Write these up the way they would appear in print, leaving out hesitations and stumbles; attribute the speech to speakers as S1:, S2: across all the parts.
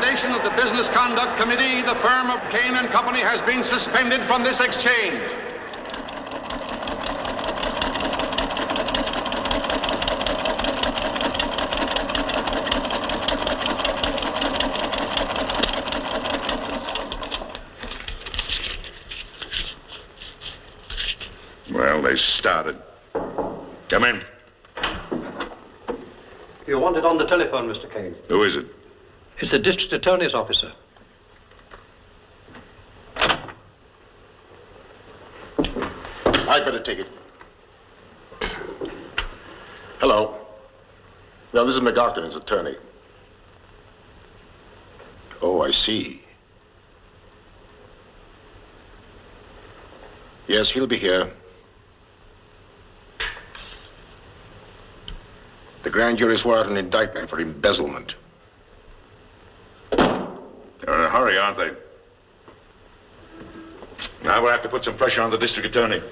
S1: recommendation of the Business Conduct Committee, the firm of Kane and Company has been suspended from this exchange.
S2: Well, they started. Come in.
S3: You're wanted on the telephone, Mr. Kane.
S2: Who is it?
S3: It's the district attorney's officer.
S4: I'd better take it. Hello. No, this is McGoughtrin, his attorney. Oh, I see. Yes, he'll be here. The grand jury swore out an indictment for embezzlement.
S2: They're in a hurry, aren't they? Now we'll have to put some pressure on the district attorney.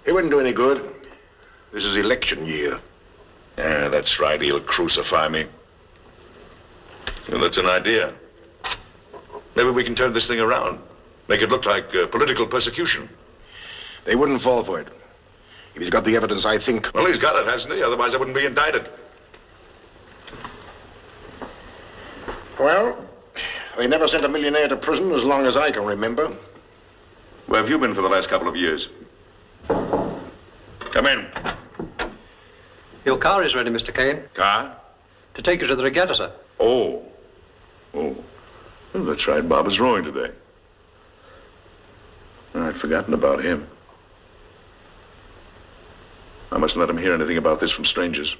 S4: It wouldn't do any good. This is election year.
S2: Yeah, that's right. He'll crucify me. Well, that's an idea. Maybe we can turn this thing around. Make it look like political persecution.
S4: They wouldn't fall for it. If he's got the evidence, I think...
S2: Well, he's got it, hasn't he? Otherwise, I wouldn't be indicted.
S4: Well, they never sent a millionaire to prison as long as I can remember.
S2: Where have you been for the last couple of years? Come in.
S3: Your car is ready, Mr. Kane.
S2: Car?
S3: To take you to the regatta, sir.
S2: Oh. Oh. Well, that's right. Bob is rowing today. I'd forgotten about him. I mustn't let him hear anything about this from strangers.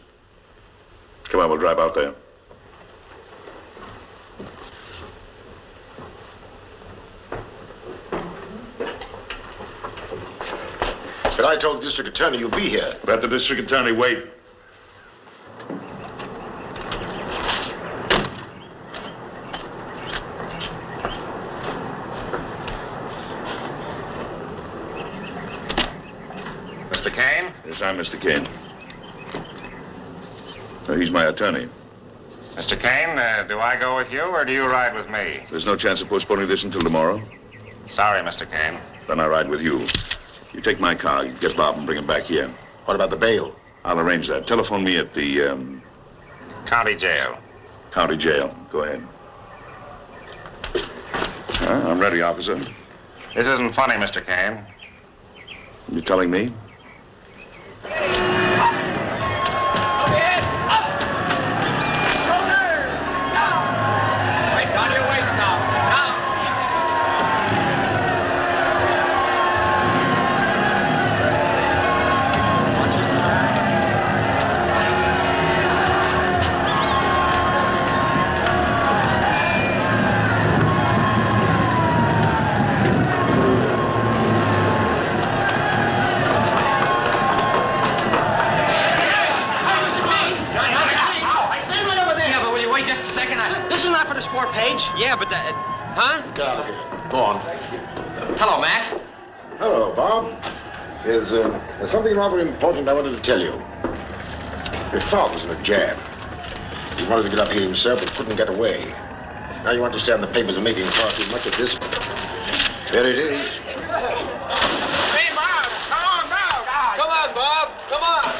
S2: Come on, we'll drive out there.
S4: But I told the district attorney you'll be here.
S2: Let the district attorney wait.
S5: Mr. Kane?
S2: Yes, I'm Mr. Kane. He's my attorney.
S5: Mr. Kane, do I go with you or do you ride with me?
S2: There's no chance of postponing this until tomorrow.
S5: Sorry, Mr. Kane.
S2: Then I ride with you. You take my car, you get Bob and bring him back here.
S4: What about the bail?
S2: I'll arrange that. Telephone me at the,
S5: County jail.
S2: County jail. Go ahead. I'm ready, officer.
S5: This isn't funny, Mr. Kane.
S2: You telling me?
S6: Yeah, but huh?
S4: Go on.
S6: Hello, Mac.
S4: Hello, Bob. There's something rather important I wanted to tell you. Your father's in a jam. He wanted to get up here himself, but couldn't get away. Now you understand the papers are making far too much of this. There it is.
S6: Hey, Bob, come on now. Come on, Bob. Come on.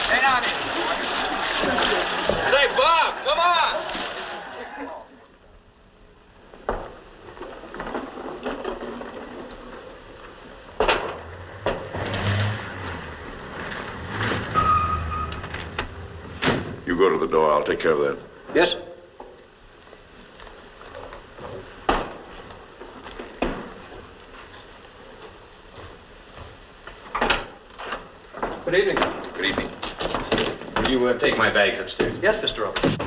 S6: Stay down here. Say, Bob, come on.
S2: You go to the door. I'll take care of that.
S3: Yes, sir. Good evening.
S5: Good evening. Will you take my bags upstairs?
S3: Yes, Mr. Roberts.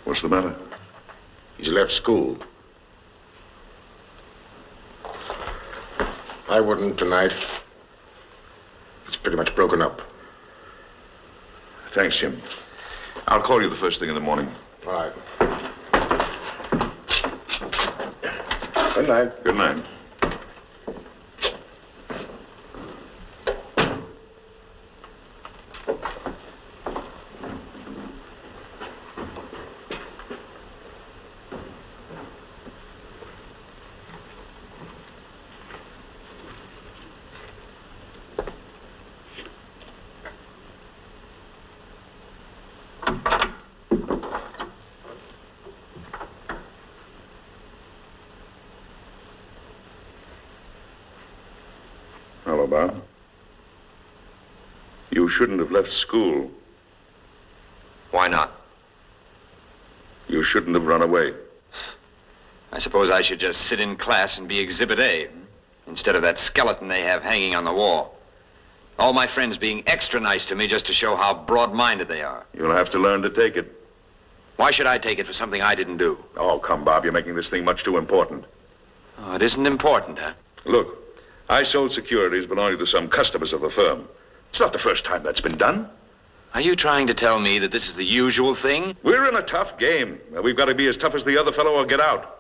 S2: What's the matter?
S4: He's left school. I wouldn't tonight. It's pretty much broken up.
S2: Thanks, Jim. I'll call you the first thing in the morning.
S4: All right. Good night.
S2: Good night. Hello, Bob. You shouldn't have left school.
S6: Why not?
S2: You shouldn't have run away.
S6: I suppose I should just sit in class and be Exhibit A, instead of that skeleton they have hanging on the wall. All my friends being extra nice to me just to show how broad-minded they are.
S2: You'll have to learn to take it.
S6: Why should I take it for something I didn't do?
S2: Oh, come, Bob. You're making this thing much too important.
S6: Oh, it isn't important, huh?
S2: Look, I sold securities belonging to some customers of the firm. It's not the first time that's been done.
S6: Are you trying to tell me that this is the usual thing?
S2: We're in a tough game. We've got to be as tough as the other fellow or get out.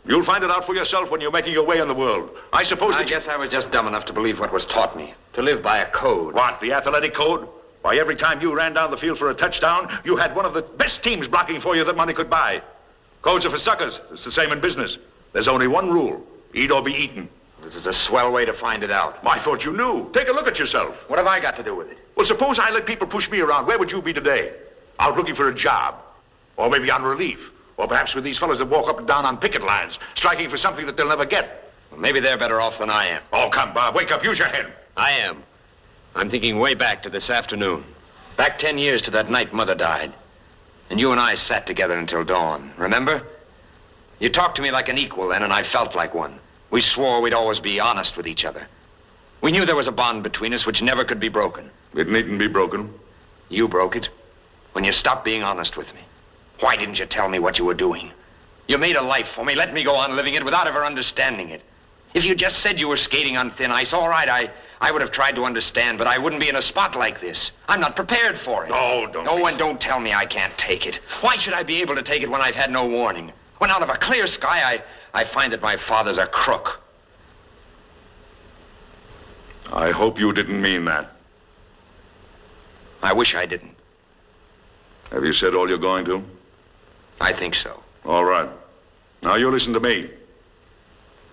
S2: You'll find it out for yourself when you're making your way in the world. I suppose
S6: I guess I was just dumb enough to believe what was taught me. To live by a code.
S2: What, the athletic code? Why, every time you ran down the field for a touchdown, you had one of the best teams blocking for you that money could buy. Codes are for suckers. It's the same in business. There's only one rule. Eat or be eaten.
S6: This is a swell way to find it out.
S2: I thought you knew. Take a look at yourself.
S6: What have I got to do with it?
S2: Well, suppose I let people push me around. Where would you be today? Out looking for a job. Or maybe on relief. Or perhaps with these fellas that walk up and down on picket lines, striking for something that they'll never get.
S6: Well, maybe they're better off than I am.
S2: Oh, come, Bob. Wake up. Use your head.
S6: I am. I'm thinking way back to this afternoon. Back 10 years to that night Mother died. And you and I sat together until dawn. Remember? You talked to me like an equal then, and I felt like one. We swore we'd always be honest with each other. We knew there was a bond between us which never could be broken.
S2: It needn't be broken.
S6: You broke it when you stopped being honest with me. Why didn't you tell me what you were doing? You made a life for me, let me go on living it without ever understanding it. If you just said you were skating on thin ice, all right, I would have tried to understand, but I wouldn't be in a spot like this. I'm not prepared for it.
S2: No, don't.
S6: No, and don't tell me I can't take it. Why should I be able to take it when I've had no warning? When out of a clear sky, I find that my father's a crook.
S2: I hope you didn't mean that.
S6: I wish I didn't.
S2: Have you said all you're going to?
S6: I think so.
S2: All right. Now you listen to me.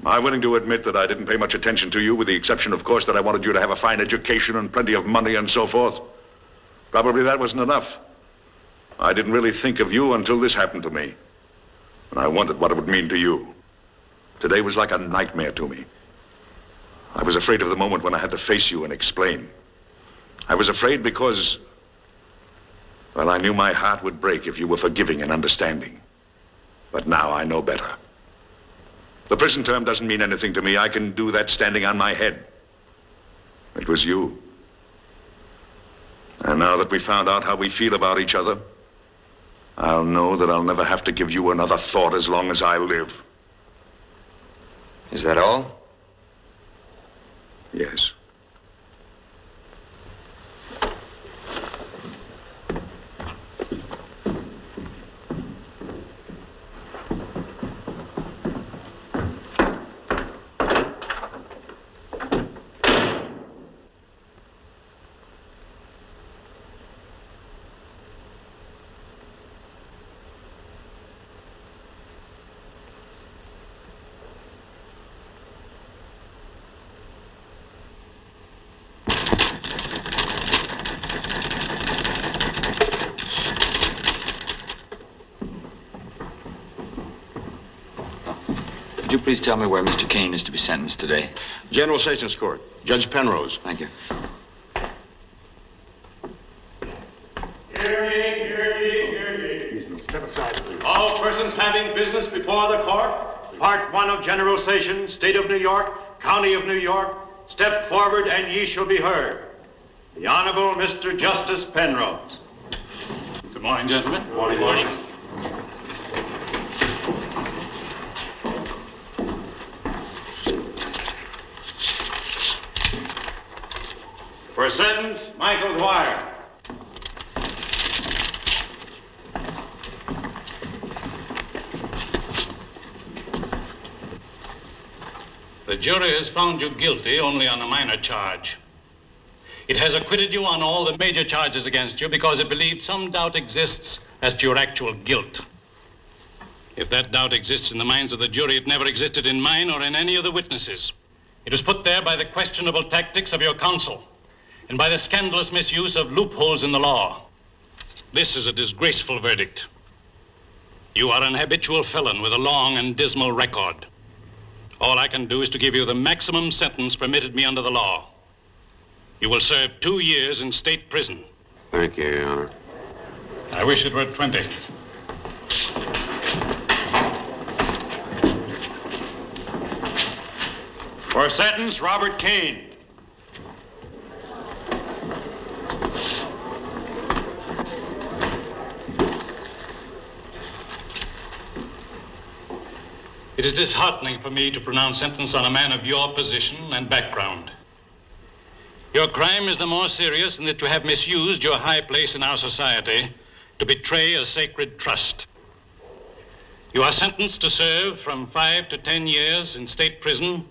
S2: I'm willing to admit that I didn't pay much attention to you, with the exception, of course, that I wanted you to have a fine education and plenty of money and so forth. Probably that wasn't enough. I didn't really think of you until this happened to me. And I wondered what it would mean to you. Today was like a nightmare to me. I was afraid of the moment when I had to face you and explain. I was afraid because, well, I knew my heart would break if you were forgiving and understanding. But now I know better. The prison term doesn't mean anything to me. I can do that standing on my head. It was you. And now that we found out how we feel about each other, I'll know that I'll never have to give you another thought as long as I live.
S6: Is that all?
S2: Yes.
S7: Would you please tell me where Mr. Kane is to be sentenced today?
S4: General Sessions Court. Judge Penrose.
S7: Thank you.
S8: Hear ye, hear ye, hear ye. Step aside, please. All persons having business before the court, Part 1 of General Sessions, State of New York, County of New York, step forward and ye shall be heard. The Honorable Mr. Justice Penrose.
S9: Good morning, gentlemen.
S8: Good morning, Marshal. For sentence, Michael Dwyer.
S9: The jury has found you guilty only on a minor charge. It has acquitted you on all the major charges against you because it believed some doubt exists as to your actual guilt. If that doubt exists in the minds of the jury, it never existed in mine or in any of the witnesses. It was put there by the questionable tactics of your counsel and by the scandalous misuse of loopholes in the law. This is a disgraceful verdict. You are an habitual felon with a long and dismal record. All I can do is to give you the maximum sentence permitted me under the law. You will serve 2 years in state prison.
S10: Thank you, Your Honor.
S9: I wish it were 20.
S8: For sentence, Robert Kane.
S9: It is disheartening for me to pronounce sentence on a man of your position and background. Your crime is the more serious in that you have misused your high place in our society to betray a sacred trust. You are sentenced to serve from 5 to 10 years in state prison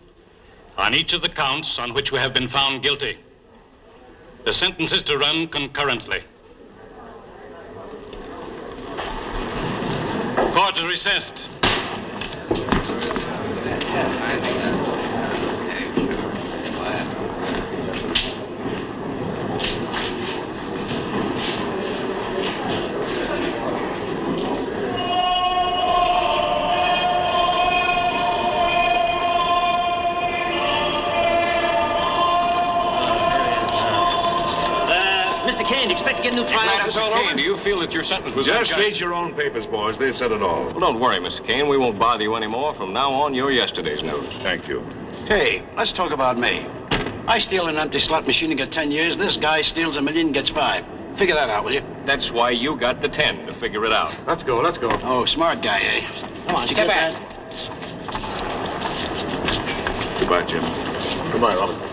S9: on each of the counts on which you have been found guilty. The sentence is to run concurrently. Court is recessed.
S11: Mr. Kane, do you expect to get a new trial?
S10: Mr. Kane, do you feel that your sentence was
S2: Just
S10: unjust?
S2: read your own papers, boys. They've said it all.
S10: Well, don't worry, Mr. Kane. We won't bother you anymore. From now on, you're yesterday's news.
S2: Thank you.
S12: Hey, let's talk about me. I steal an empty slot machine and get 10 years. This guy steals $1 million and gets 5. Figure that out, will you?
S10: That's why you got the 10, to figure it out.
S4: Let's go, let's go.
S12: Oh, smart guy, eh?
S11: Come on,
S12: Did you
S11: step
S12: get
S11: back.
S2: Goodbye, Jim.
S4: Goodbye, Robert.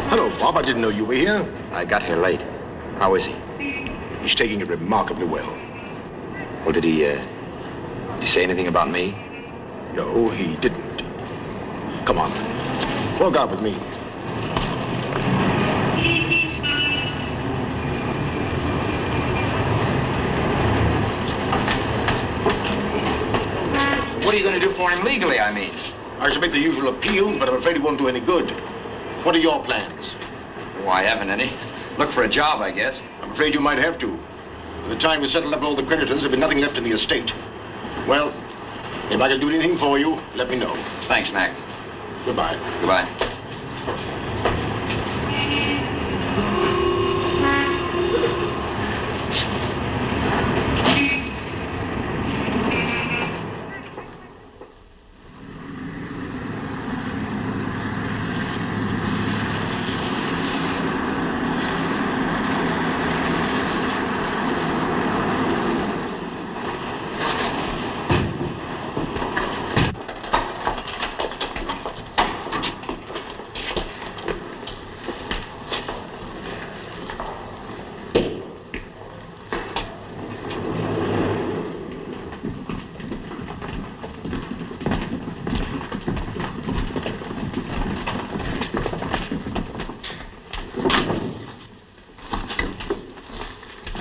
S4: Hello, Bob. I didn't know you were here.
S6: I got here late. How is he?
S4: He's taking it remarkably well.
S6: Well, did he say anything about me?
S4: No, he didn't. Come on. Walk out with me.
S6: What are you going to do for him legally, I mean?
S4: I should make the usual appeal, but I'm afraid it won't do any good. What are your plans?
S6: Oh, I haven't any. Look for a job, I guess.
S4: I'm afraid you might have to. By the time we settle up all the creditors, there'll be nothing left in the estate. Well, if I can do anything for you, let me know.
S6: Thanks, Mac.
S4: Goodbye.
S6: Goodbye.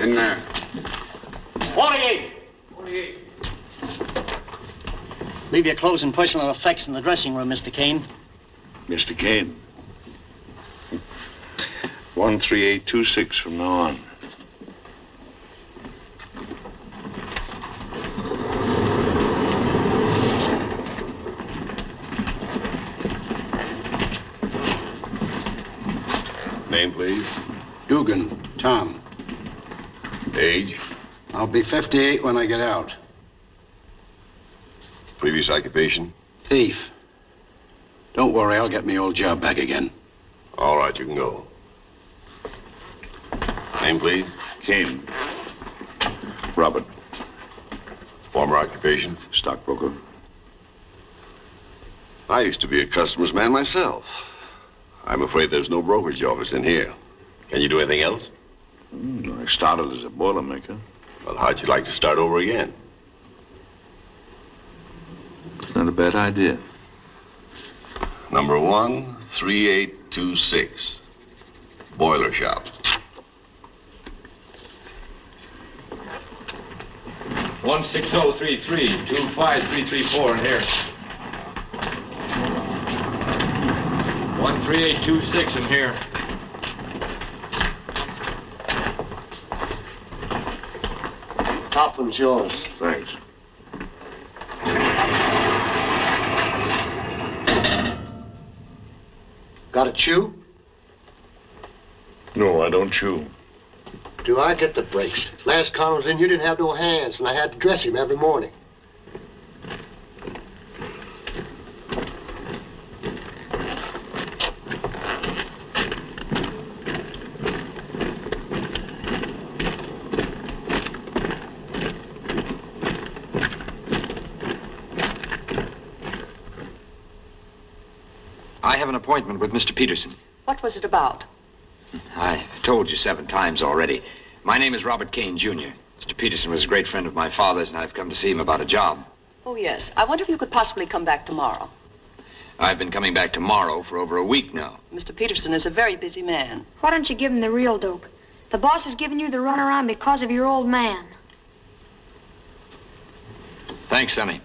S4: In there. 48.
S11: Leave your clothes and personal effects in the dressing room, Mr. Kane.
S2: Mr. Kane. 13826 from now on.
S4: Name, please.
S12: Dugan, Tom.
S4: Age.
S12: I'll be 58 when I get out.
S4: Previous occupation.
S12: Thief. Don't worry, I'll get my old job back again.
S4: All right, you can go. Name, please.
S2: Kane. Robert.
S4: Former occupation.
S2: Stockbroker.
S4: I used to be a customs man myself. I'm afraid there's no brokerage office in here. Can you do anything else?
S2: I started as a boilermaker.
S4: Well, how'd you like to start over again?
S2: It's not a bad idea.
S4: Number 13826. Boiler shop.
S10: 16033, 25334 in here. 13826 in here.
S4: Top one's yours.
S2: Thanks.
S4: Got a chew?
S2: No, I don't chew.
S4: Do I get the breaks? Last con was in, you didn't have no hands, and I had to dress him every morning.
S6: I have an appointment with Mr. Peterson.
S13: What was it about?
S6: I told you 7 times already. My name is Robert Kane, Jr. Mr. Peterson was a great friend of my father's, and I've come to see him about a job.
S13: Oh, yes. I wonder if you could possibly come back tomorrow.
S6: I've been coming back tomorrow for over a week now.
S13: Mr. Peterson is a very busy man.
S14: Why don't you give him the real dope? The boss is giving you the runaround because of your old man.
S6: Thanks, Sonny.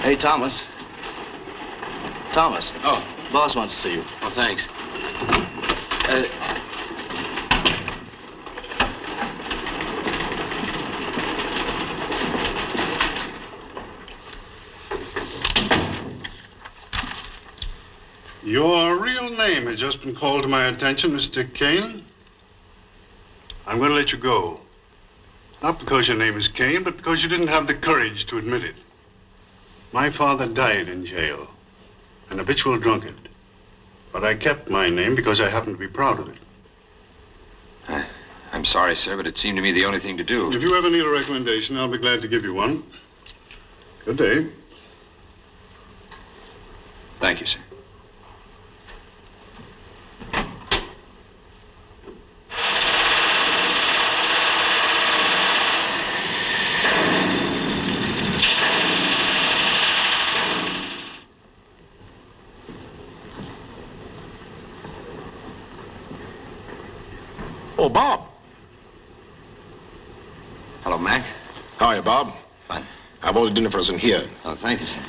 S12: Hey, Thomas. Thomas.
S6: Oh.
S12: Boss wants to see you.
S6: Oh, thanks.
S15: Your real name has just been called to my attention, Mr. Kane. I'm going to let you go. Not because your name is Kane, but because you didn't have the courage to admit it. My father died in jail, an habitual drunkard. But I kept my name because I happen to be proud of it.
S6: I'm sorry, sir, but it seemed to me the only thing to do.
S15: If you ever need a recommendation, I'll be glad to give you one. Good day.
S6: Thank you, sir.
S4: Oh, Bob.
S6: Hello, Mac.
S4: How are you, Bob?
S6: Fine.
S4: I've ordered dinner for us in here.
S6: Oh, thank you, sir.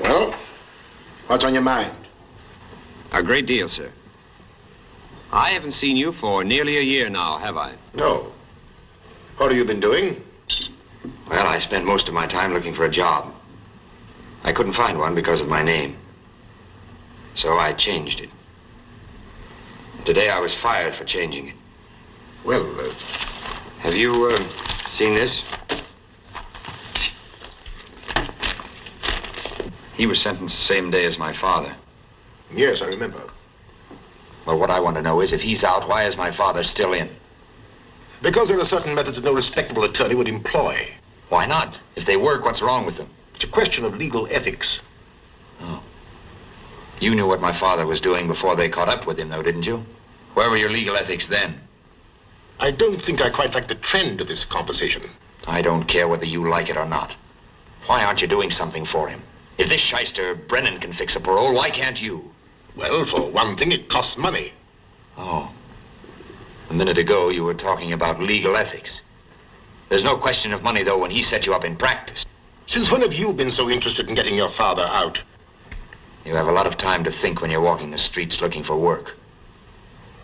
S4: Well, what's on your mind?
S6: A great deal, sir. I haven't seen you for nearly a year now, have I?
S4: No. What have you been doing?
S6: Well, I spent most of my time looking for a job. I couldn't find one because of my name. So I changed it. Today I was fired for changing it.
S4: Well,
S6: Have you, seen this? He was sentenced the same day as my father.
S4: Yes, I remember.
S6: Well, what I want to know is, if he's out, why is my father still in?
S4: Because there are certain methods that no respectable attorney would employ.
S6: Why not? If they work, what's wrong with them?
S4: It's a question of legal ethics.
S6: Oh. You knew what my father was doing before they caught up with him, though, didn't you? Where were your legal ethics then?
S4: I don't think I quite like the trend of this conversation.
S6: I don't care whether you like it or not. Why aren't you doing something for him? If this shyster Brennan can fix a parole, why can't you?
S4: Well, for one thing, it costs money.
S6: Oh. A minute ago, you were talking about legal ethics. There's no question of money, though, when he set you up in practice.
S4: Since when have you been so interested in getting your father out?
S6: You have a lot of time to think when you're walking the streets looking for work.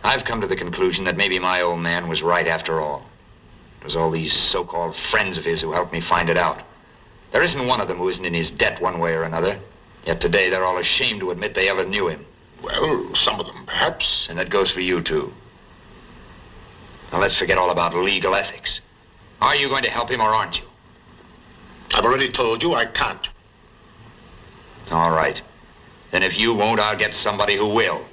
S6: I've come to the conclusion that maybe my old man was right after all. It was all these so-called friends of his who helped me find it out. There isn't one of them who isn't in his debt one way or another. Yet today, they're all ashamed to admit they ever knew him.
S4: Well, some of them, perhaps.
S6: And that goes for you, too. Now, let's forget all about legal ethics. Are you going to help him or aren't you?
S4: I've already told you I can't.
S6: All right. Then if you won't, I'll get somebody who will.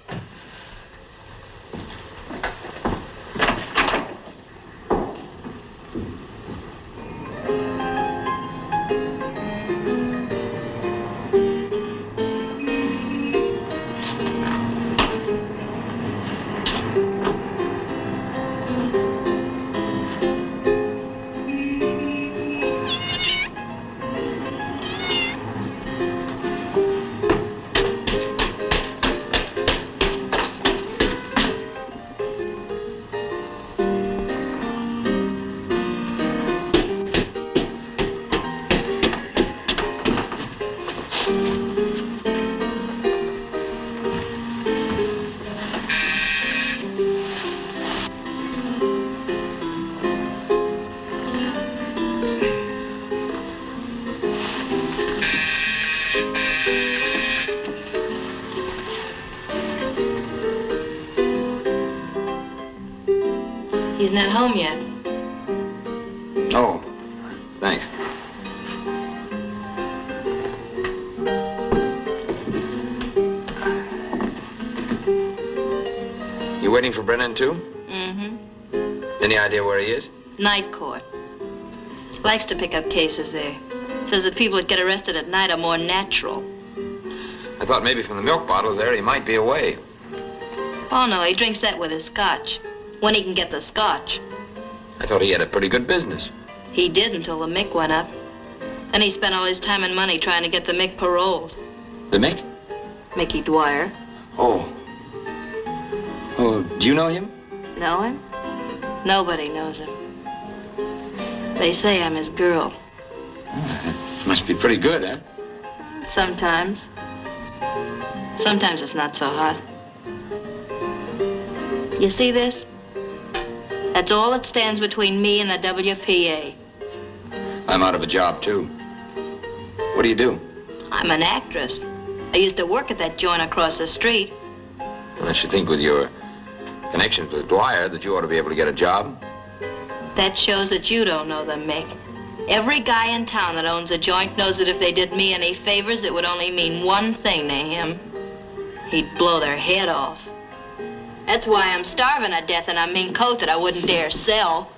S16: He's not home yet.
S6: Oh, thanks. You waiting for Brennan, too?
S16: Mm-hmm.
S6: Any idea where he is?
S16: Night court. Likes to pick up cases there. Says that people that get arrested at night are more natural.
S6: I thought maybe from the milk bottle there he might be away.
S16: Oh, no, he drinks that with his scotch. When he can get the scotch.
S6: I thought he had a pretty good business.
S16: He did until the Mick went up. Then he spent all his time and money trying to get the Mick paroled.
S6: The Mick?
S16: Mickey Dwyer.
S6: Oh. Oh, do you know him?
S16: Know him? Nobody knows him. They say I'm his girl.
S6: Must be pretty good, eh?
S16: Sometimes. Sometimes it's not so hot. You see this? That's all that stands between me and the WPA.
S6: I'm out of a job, too. What do you do?
S16: I'm an actress. I used to work at that joint across the street.
S6: Well, I should think with your connections with Dwyer that you ought to be able to get a job.
S16: That shows that you don't know them, Mick. Every guy in town that owns a joint knows that if they did me any favors, it would only mean one thing to him. He'd blow their head off. That's why I'm starving to death in a mink coat that I wouldn't dare sell.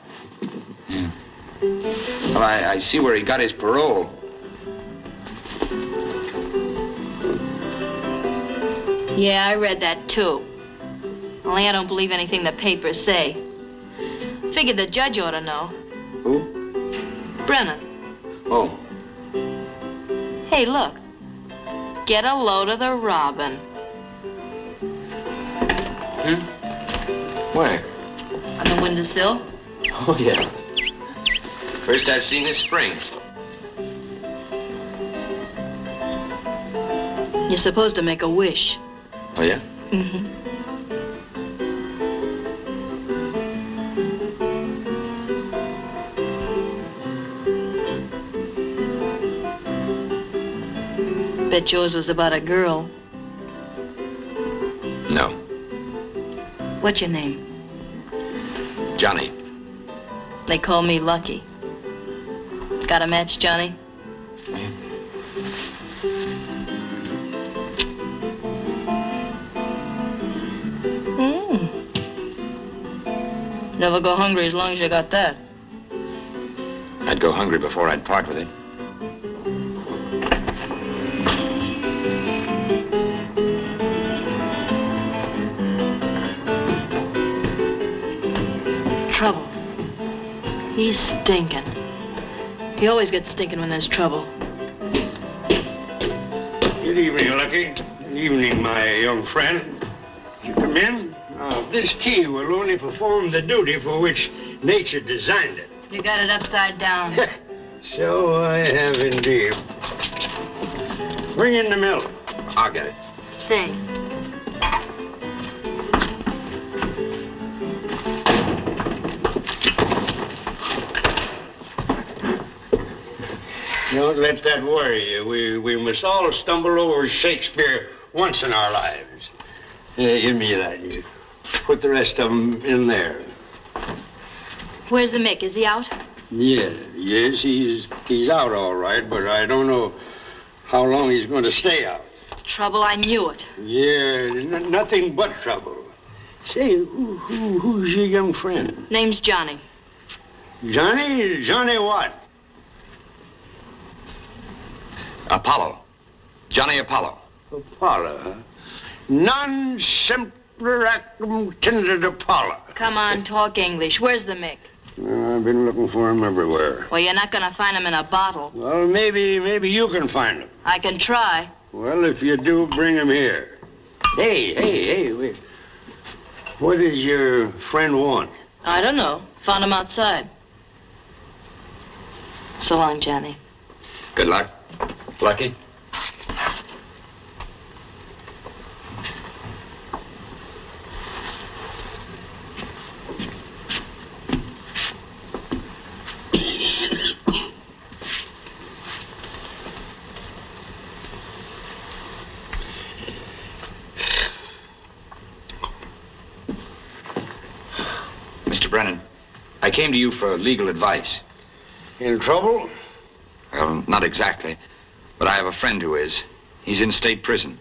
S6: Yeah. Well, I see where he got his parole.
S16: Yeah, I read that too. Only I don't believe anything the papers say. Figured the judge ought to know.
S6: Who?
S16: Brennan.
S6: Oh.
S16: Hey, look. Get a load of the robin.
S6: Hmm? Where?
S16: On the windowsill.
S6: Oh, yeah. First I've seen this spring.
S16: You're supposed to make a wish.
S6: Oh, yeah?
S16: Mm-hmm. Bet yours was about a girl.
S6: No.
S16: What's your name?
S6: Johnny.
S16: They call me Lucky. Got a match, Johnny? Never go hungry as long as you got that.
S6: I'd go hungry before I'd part with it.
S16: Trouble. He's stinking. He always gets stinking when there's trouble.
S17: Good evening, Lucky. Good evening, my young friend. You come in? This key will only perform the duty for which nature designed it.
S16: You got it upside down.
S17: So I have indeed. Bring in the milk.
S6: I'll get it.
S16: Thanks.
S17: Don't let that worry you. We must all stumble over Shakespeare once in our lives. Give me that. You put the rest of them in there.
S16: Where's the Mick? Is he out?
S17: Yes, he's out all right, but I don't know how long he's going to stay out.
S16: Trouble, I knew it.
S17: Yeah, nothing but trouble. Say, who's your young friend?
S16: Name's Johnny.
S17: Johnny? Johnny what?
S6: Apollo. Johnny Apollo.
S17: Apollo, huh? Non semper actum tendet Apollo.
S16: Come on, talk English. Where's the Mick?
S17: I've been looking for him everywhere.
S16: Well, you're not gonna find him in a bottle.
S17: Well, maybe you can find him.
S16: I can try.
S17: Well, if you do, bring him here. Hey, wait. What does your friend want?
S16: I don't know. Found him outside. So long, Johnny.
S6: Good luck. Lucky. Mr. Brennan, I came to you for legal advice.
S17: In trouble?
S6: Well, not exactly. But I have a friend who is. He's in state prison.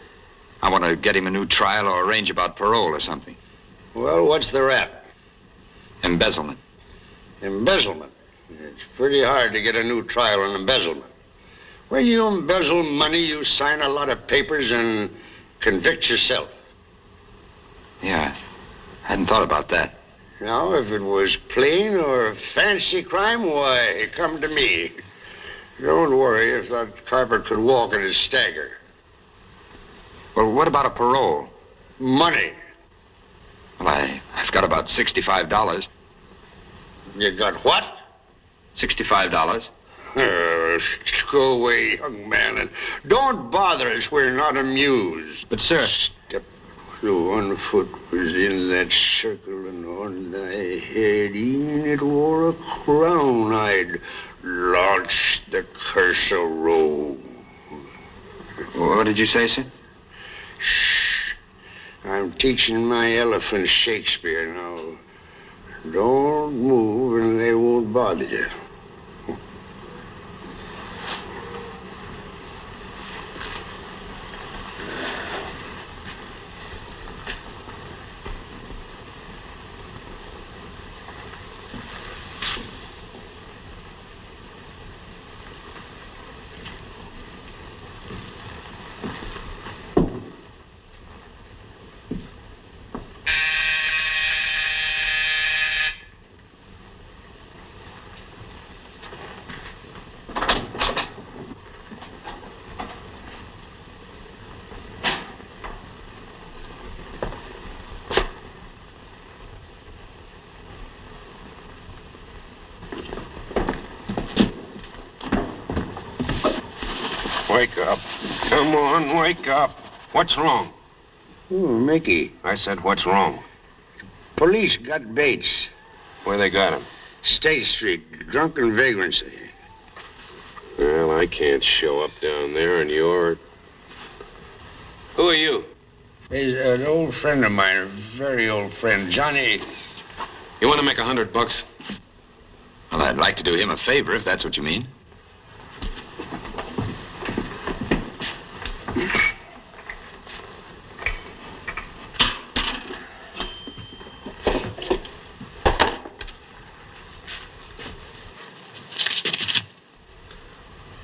S6: I want to get him a new trial or arrange about parole or something.
S17: Well, what's the rap?
S6: Embezzlement.
S17: Embezzlement? It's pretty hard to get a new trial on embezzlement. When you embezzle money, you sign a lot of papers and convict yourself.
S6: Yeah, I hadn't thought about that.
S17: Now, if it was plain or fancy crime, why, come to me. Don't worry if that carpet could walk in his stagger.
S6: Well, what about a parole?
S17: Money.
S6: Well, I've got about $65.
S17: You got what?
S6: $65.
S17: Go away, young man, and don't bother us. We're not amused.
S6: But, sir...
S17: Step through one foot was in that circle, and on thy head, e'en it wore a crown, I'd launch the curse of Rome.
S6: What did you say, sir?
S17: Shh. I'm teaching my elephant Shakespeare now. Don't move, and they won't bother you.
S5: Wake up. Come on, wake up. What's wrong?
S17: Oh, Mickey.
S5: I said, what's wrong?
S17: Police got Bates.
S5: Where they got him?
S17: State Street, drunken vagrancy.
S5: Well, I can't show up down there, and you're... Who are you?
S17: He's an old friend of mine, a very old friend, Johnny.
S5: You want to make $100?
S6: Well, I'd like to do him a favor, if that's what you mean.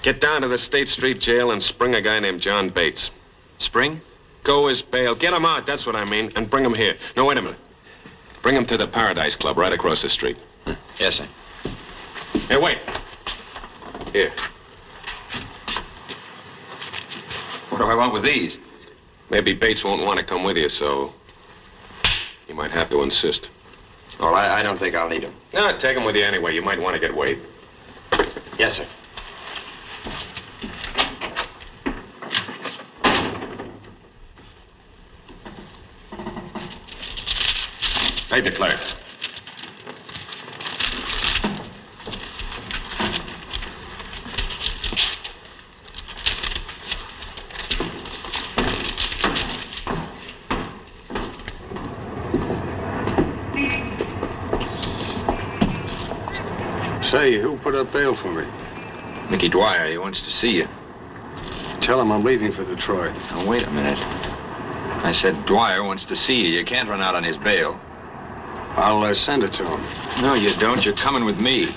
S5: Get down to the State Street jail and spring a guy named John Bates.
S6: Spring?
S5: Go his bail. Get him out, that's what I mean, and bring him here. No, wait a minute. Bring him to the Paradise Club right across the street.
S6: Yes, sir.
S5: Hey, wait. Here.
S6: What do I want with these?
S5: Maybe Bates won't want to come with you, so you might have to insist.
S6: Oh, I don't think I'll need them.
S5: No, take him with you anyway. You might want to get weighed.
S6: Yes, sir.
S5: Pay the clerk.
S17: Say, who put up bail for me?
S6: Mickey Dwyer, he wants to see you.
S12: Tell him I'm leaving for Detroit.
S6: Now, wait a minute. I said Dwyer wants to see you. You can't run out on his bail.
S12: I'll send it to him.
S6: No, you don't. You're coming with me.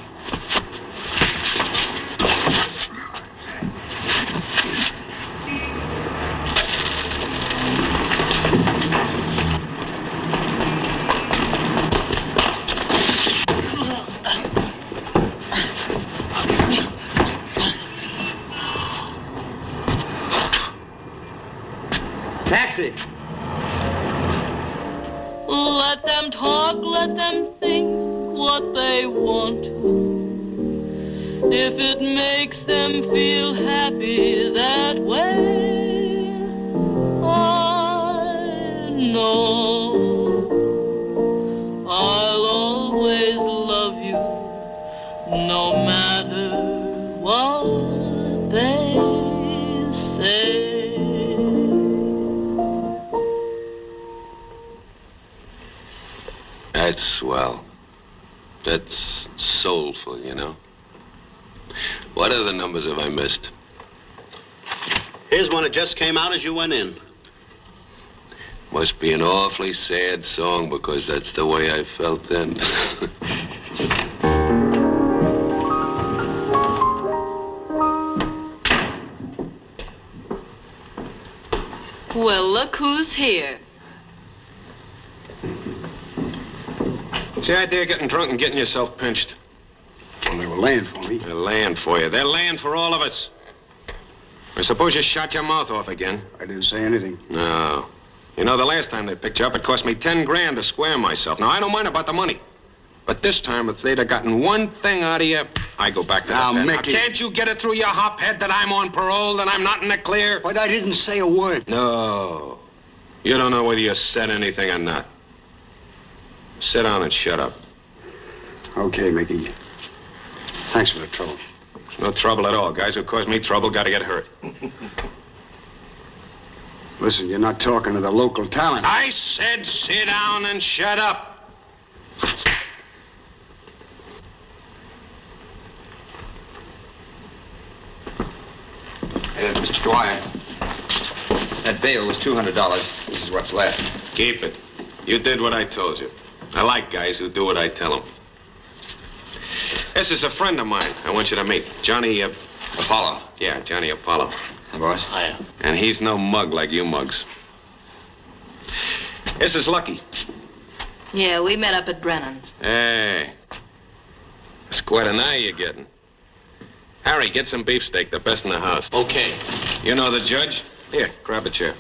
S11: Taxi.
S16: Let them talk, let them think what they want to. If it makes them feel happy that way, I know I'll always love you, no matter what they say.
S5: That's swell. That's soulful, you know. What other numbers have I missed?
S12: Here's one that just came out as you went in.
S5: Must be an awfully sad song because that's the way I felt then.
S16: Well, look who's here.
S5: What's the idea of getting drunk and getting yourself pinched?
S12: Well, they were laying for me.
S5: They're laying for you. They're laying for all of us. I suppose you shot your mouth off again.
S12: I didn't say anything.
S5: No. You know, the last time they picked you up, it cost me 10 grand to square myself. Now, I don't mind about the money. But this time, if they'd have gotten one thing out of you, I go back to
S12: now,
S5: the pen.
S12: Mickey.
S5: Now, can't you get it through your hop head that I'm on parole, that I'm not in the clear?
S12: But I didn't say a word.
S5: No. You don't know whether you said anything or not. Sit down and shut up.
S12: Okay, Mickey. Thanks for the trouble.
S5: It's no trouble at all. Guys who cause me trouble gotta get hurt.
S12: Listen, you're not talking to the local talent.
S5: I said sit down and shut up.
S6: Hey, Mr. Dwyer. That bail was $200. This is what's left.
S5: Keep it. You did what I told you. I like guys who do what I tell them. This is a friend of mine I want you to meet. Johnny,
S6: Apollo.
S5: Yeah, Johnny Apollo.
S6: Hi, boss.
S11: Hiya.
S5: And he's no mug like you mugs. This is Lucky.
S16: Yeah, we met up at Brennan's.
S5: Hey. It's quite an eye you're getting. Harry, get some beefsteak, the best in the house.
S11: Okay.
S5: You know the judge? Here, grab a chair.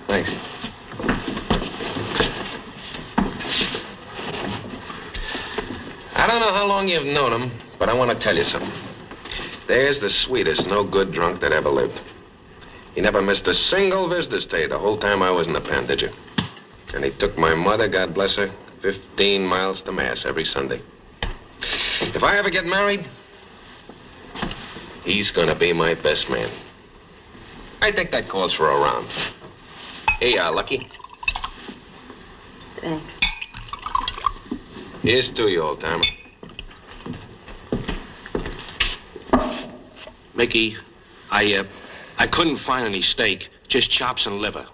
S6: Thanks.
S5: I don't know how long you've known him, but I want to tell you something. There's the sweetest, no-good drunk that ever lived. He never missed a single visitor's day the whole time I was in the pen, did you? And he took my mother, God bless her, 15 miles to Mass every Sunday. If I ever get married, he's gonna be my best man. I think that calls for a round. Here you are, Lucky.
S16: Thanks.
S5: Here's to you, old timer. Mickey, I couldn't find any steak, just chops and liver.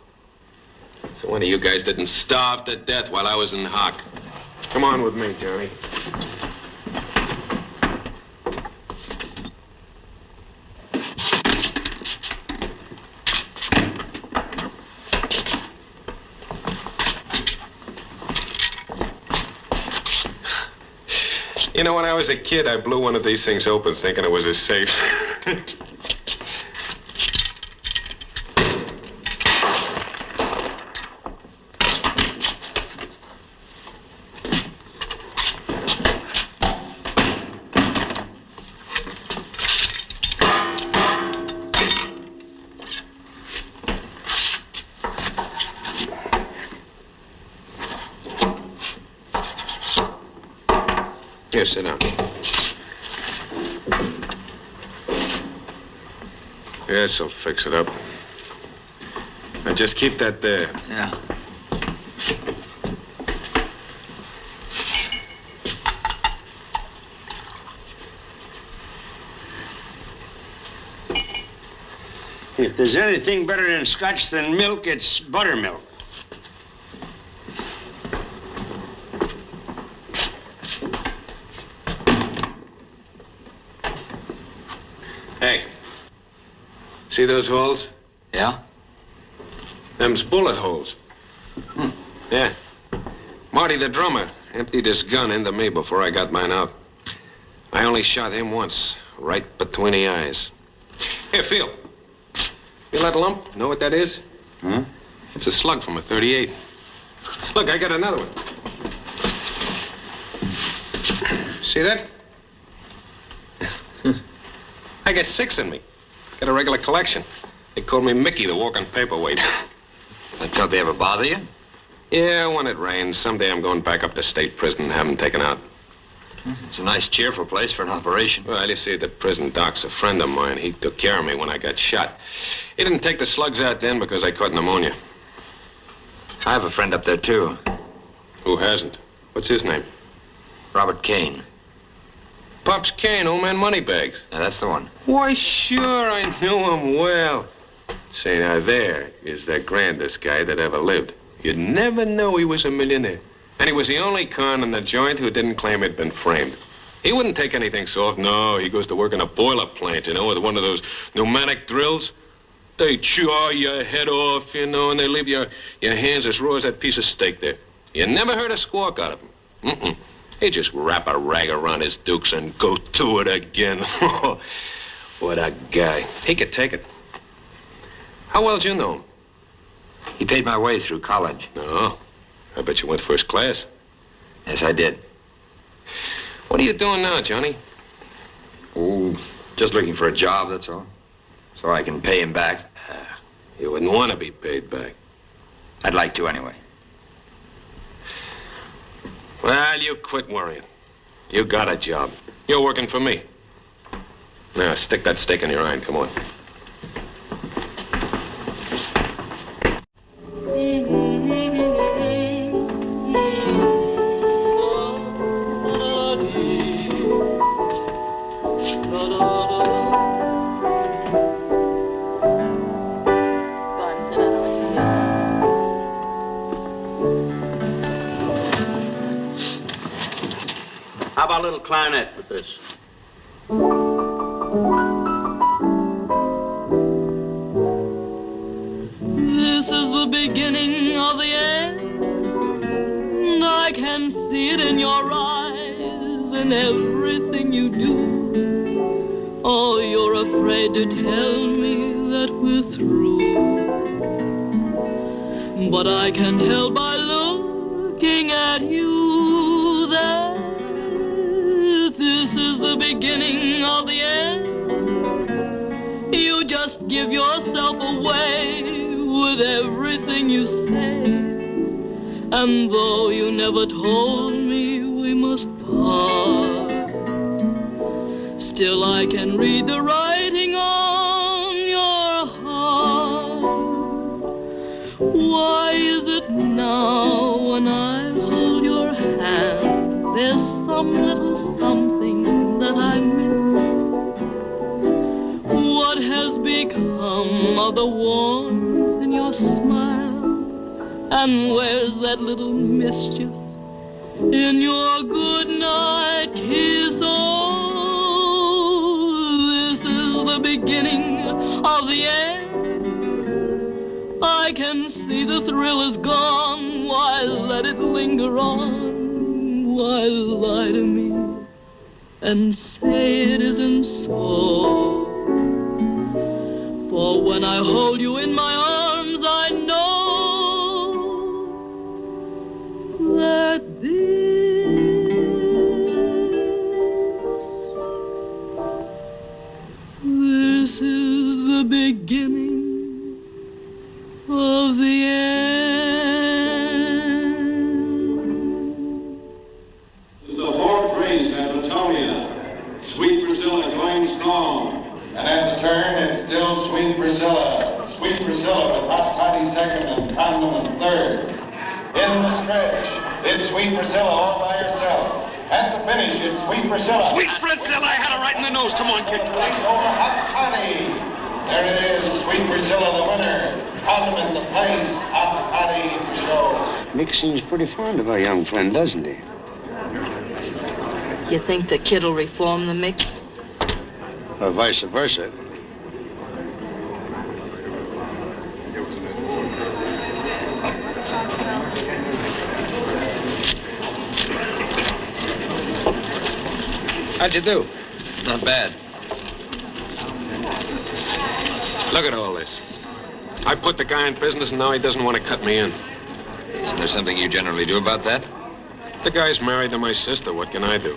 S5: So one of you guys didn't starve to death while I was in hock. Come on with me, Johnny. You know, when I was a kid, I blew one of these things open thinking it was a safe. Here, sit down. Yes, I'll fix it up. Now, just keep that there.
S6: Yeah.
S17: If there's anything better than scotch than milk, it's buttermilk.
S5: Hey, see those holes?
S7: Yeah?
S5: Them's bullet holes. Yeah. Marty, the drummer, emptied his gun into me before I got mine out. I only shot him once, right between the eyes. Here, feel. Feel that lump? Know what that is?
S7: Huh?
S5: It's a slug from a .38. Look, I got another one. See that? I got 6 in me. Got a regular collection. They called me Mickey, the walking paperweight.
S7: Don't they ever bother you?
S5: Yeah, when it rains. Someday I'm going back up to state prison and have them taken out.
S7: It's a nice, cheerful place for an operation.
S5: Well, you see, the prison doc's a friend of mine. He took care of me when I got shot. He didn't take the slugs out then because I caught pneumonia.
S7: I have a friend up there, too.
S5: Who hasn't? What's his name?
S7: Robert Kane.
S5: Pops Kane, old man Moneybags.
S7: Yeah, that's the one.
S5: Why, sure, I knew him well. Say, now, there is the grandest guy that ever lived. You'd never know he was a millionaire. And he was the only con in the joint who didn't claim he'd been framed. He wouldn't take anything soft. No, he goes to work in a boiler plant, you know, with one of those pneumatic drills. They chaw your head off, you know, and they leave your hands as raw as that piece of steak there. You never heard a squawk out of him. Mm-mm. He just wrap a rag around his dukes and go to it again. What a guy. He could take it. How well did you know him?
S7: He paid my way through college.
S5: Oh, I bet you went first class.
S7: Yes, I did.
S5: What are you doing now, Johnny?
S7: Oh, just looking for a job, that's all. So I can pay him back.
S5: You wouldn't want to be paid back.
S7: I'd like to anyway.
S5: Well, you quit worrying. You got a job. You're working for me. Now, stick that steak in your eye and come on.
S12: How about a little clarinet with this?
S18: This is the beginning of the end. I can see it in your eyes and everything you do. Oh, you're afraid to tell me that we're through. But I can tell by looking at you that this is the beginning of the end. You just give yourself away with everything you say. And though you never told me we must part, still I can read the writing on your heart. Why is it now when I hold your hand, there's some little something that I miss? What has become of the warmth in your smile? And where's that little mischief in your good night kiss? Oh, this is the beginning of the end. I can see the thrill is gone. Why let it linger on? Why lie to me and say it isn't so? For when I hold you in my arms, I know that this is the beginning of the end.
S1: The fourth race at Latonia. Sweet Priscilla going strong. And at the turn, it's still Sweet Priscilla. Sweet Priscilla with Hot Toddy second and Condom third. In the stretch, it's Sweet Priscilla all by herself. At the finish, it's Sweet Priscilla.
S12: Sweet Priscilla, I had her right in the nose. Come on, kid.
S1: Over Hot Toddy. There it is. is Sweet Priscilla, the winner. Condiment the place, hot toddy for show.
S17: Mick seems pretty fond of our young friend, doesn't he?
S16: You think the kid'll reform the Mick?
S17: Or vice versa.
S5: How'd you do? Not bad. Look at all this. I put the guy in business, and now he doesn't want to cut me in.
S7: Isn't there something you generally do about that?
S5: The guy's married to my sister. What can I do?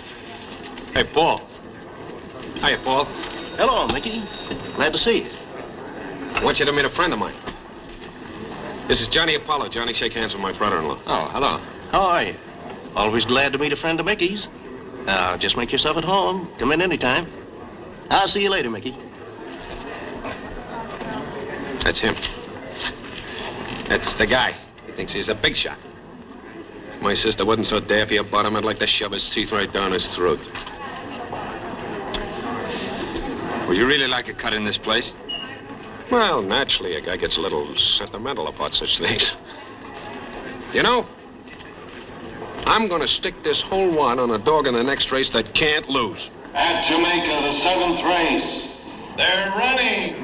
S5: Hey, Paul. Hiya, Paul.
S12: Hello, Mickey. Glad to see you.
S5: I want you to meet a friend of mine. This is Johnny Apollo. Johnny, shake hands with my brother-in-law.
S12: Oh, hello. How are you? Always glad to meet a friend of Mickey's. Now, just make yourself at home. Come in anytime. I'll see you later, Mickey.
S5: That's him. That's the guy. He thinks he's a big shot. If my sister wasn't so daffy about him, I'd like to shove his teeth right down his throat.
S7: Would you really like a cut in this place?
S5: Well, naturally, a guy gets a little sentimental about such things. You know, I'm gonna stick this whole wad on a dog in the next race that can't lose.
S1: At Jamaica, the 7th race. They're running.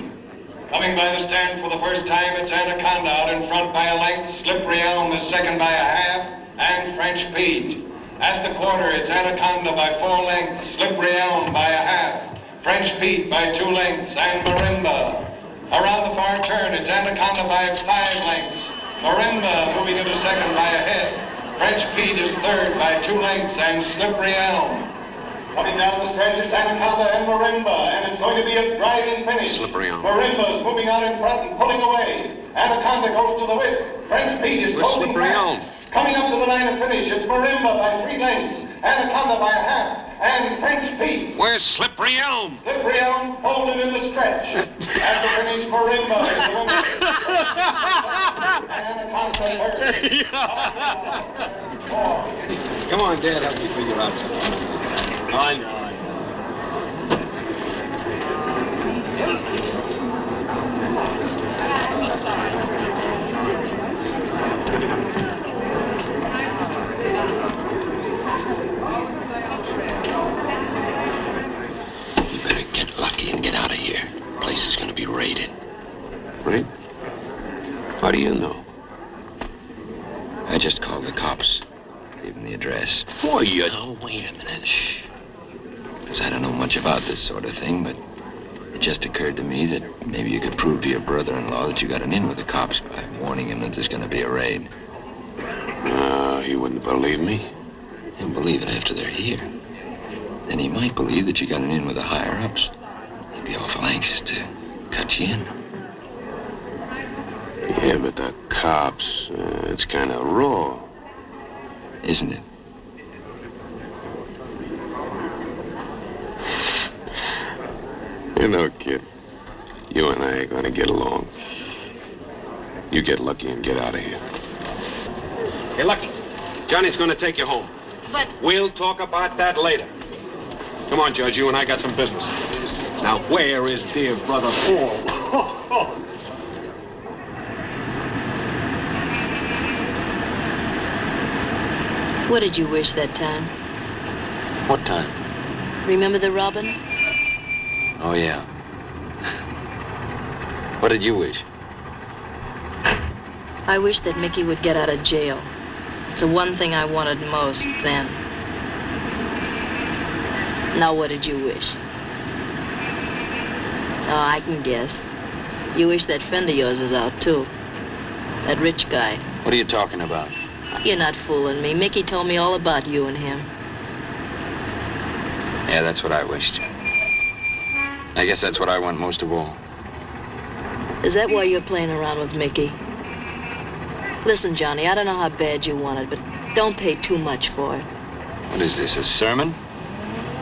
S1: Coming by the stand for the first time, it's Anaconda out in front by a length. Slippery Elm is second by a half, and French Pete. At the quarter, it's Anaconda by 4 lengths, Slippery Elm by a half, French Pete by 2 lengths, and Marimba. Around the far turn, it's Anaconda by 5 lengths. Marimba moving into second by a head. French Pete is third by 2 lengths, and Slippery Elm. Coming down the stretch is Anaconda and Marimba, and it's going to be a driving finish.
S5: Slippery Elm.
S1: Marimba's moving out in front and pulling away. Anaconda goes to the whip. French Pete is closing
S5: Slippery Elm.
S1: fast. Coming up to the line of finish, it's Marimba by 3 lengths, Anaconda by a half, and French Pete.
S5: Where's Slippery Elm?
S1: Slippery Elm folded in the stretch. At the finish, Marimba is the winner. Anaconda third.
S5: Come on, Dad, help me figure out something.
S12: I know.
S19: You better get lucky and get out of here. The place is going to be raided.
S5: Right? How do you know?
S19: I just called the cops. Gave them the address.
S5: Boy, you...
S19: Oh, wait a minute. Shh. Because I don't know much about this sort of thing, but it just occurred to me that maybe you could prove to your brother-in-law that you got an in with the cops by warning him that there's going to be a raid.
S5: He wouldn't believe me.
S19: He'll believe it after they're here. Then he might believe that you got an in with the higher-ups. He'd be awful anxious to cut you in.
S5: Yeah, but the cops, it's kind of raw.
S19: Isn't it?
S5: You know, kid, you and I are going to get along. You get lucky and get out of here. Hey, Lucky, Johnny's going to take you home.
S16: But...
S5: We'll talk about that later. Come on, Judge, you and I got some business. Now, where is dear brother Paul?
S16: What did you wish that time?
S12: What time?
S16: Remember the robin?
S12: Oh, yeah. What did you wish?
S16: I wish that Mickey would get out of jail. It's the one thing I wanted most then. Now, what did you wish? Oh, I can guess. You wish that friend of yours was out, too. That rich guy.
S12: What are you talking about?
S16: You're not fooling me. Mickey told me all about you and him.
S12: Yeah, that's what I wished. I guess that's what I want most of all.
S16: Is that why you're playing around with Mickey? Listen, Johnny, I don't know how bad you want it, but don't pay too much for it.
S12: What is this, a sermon?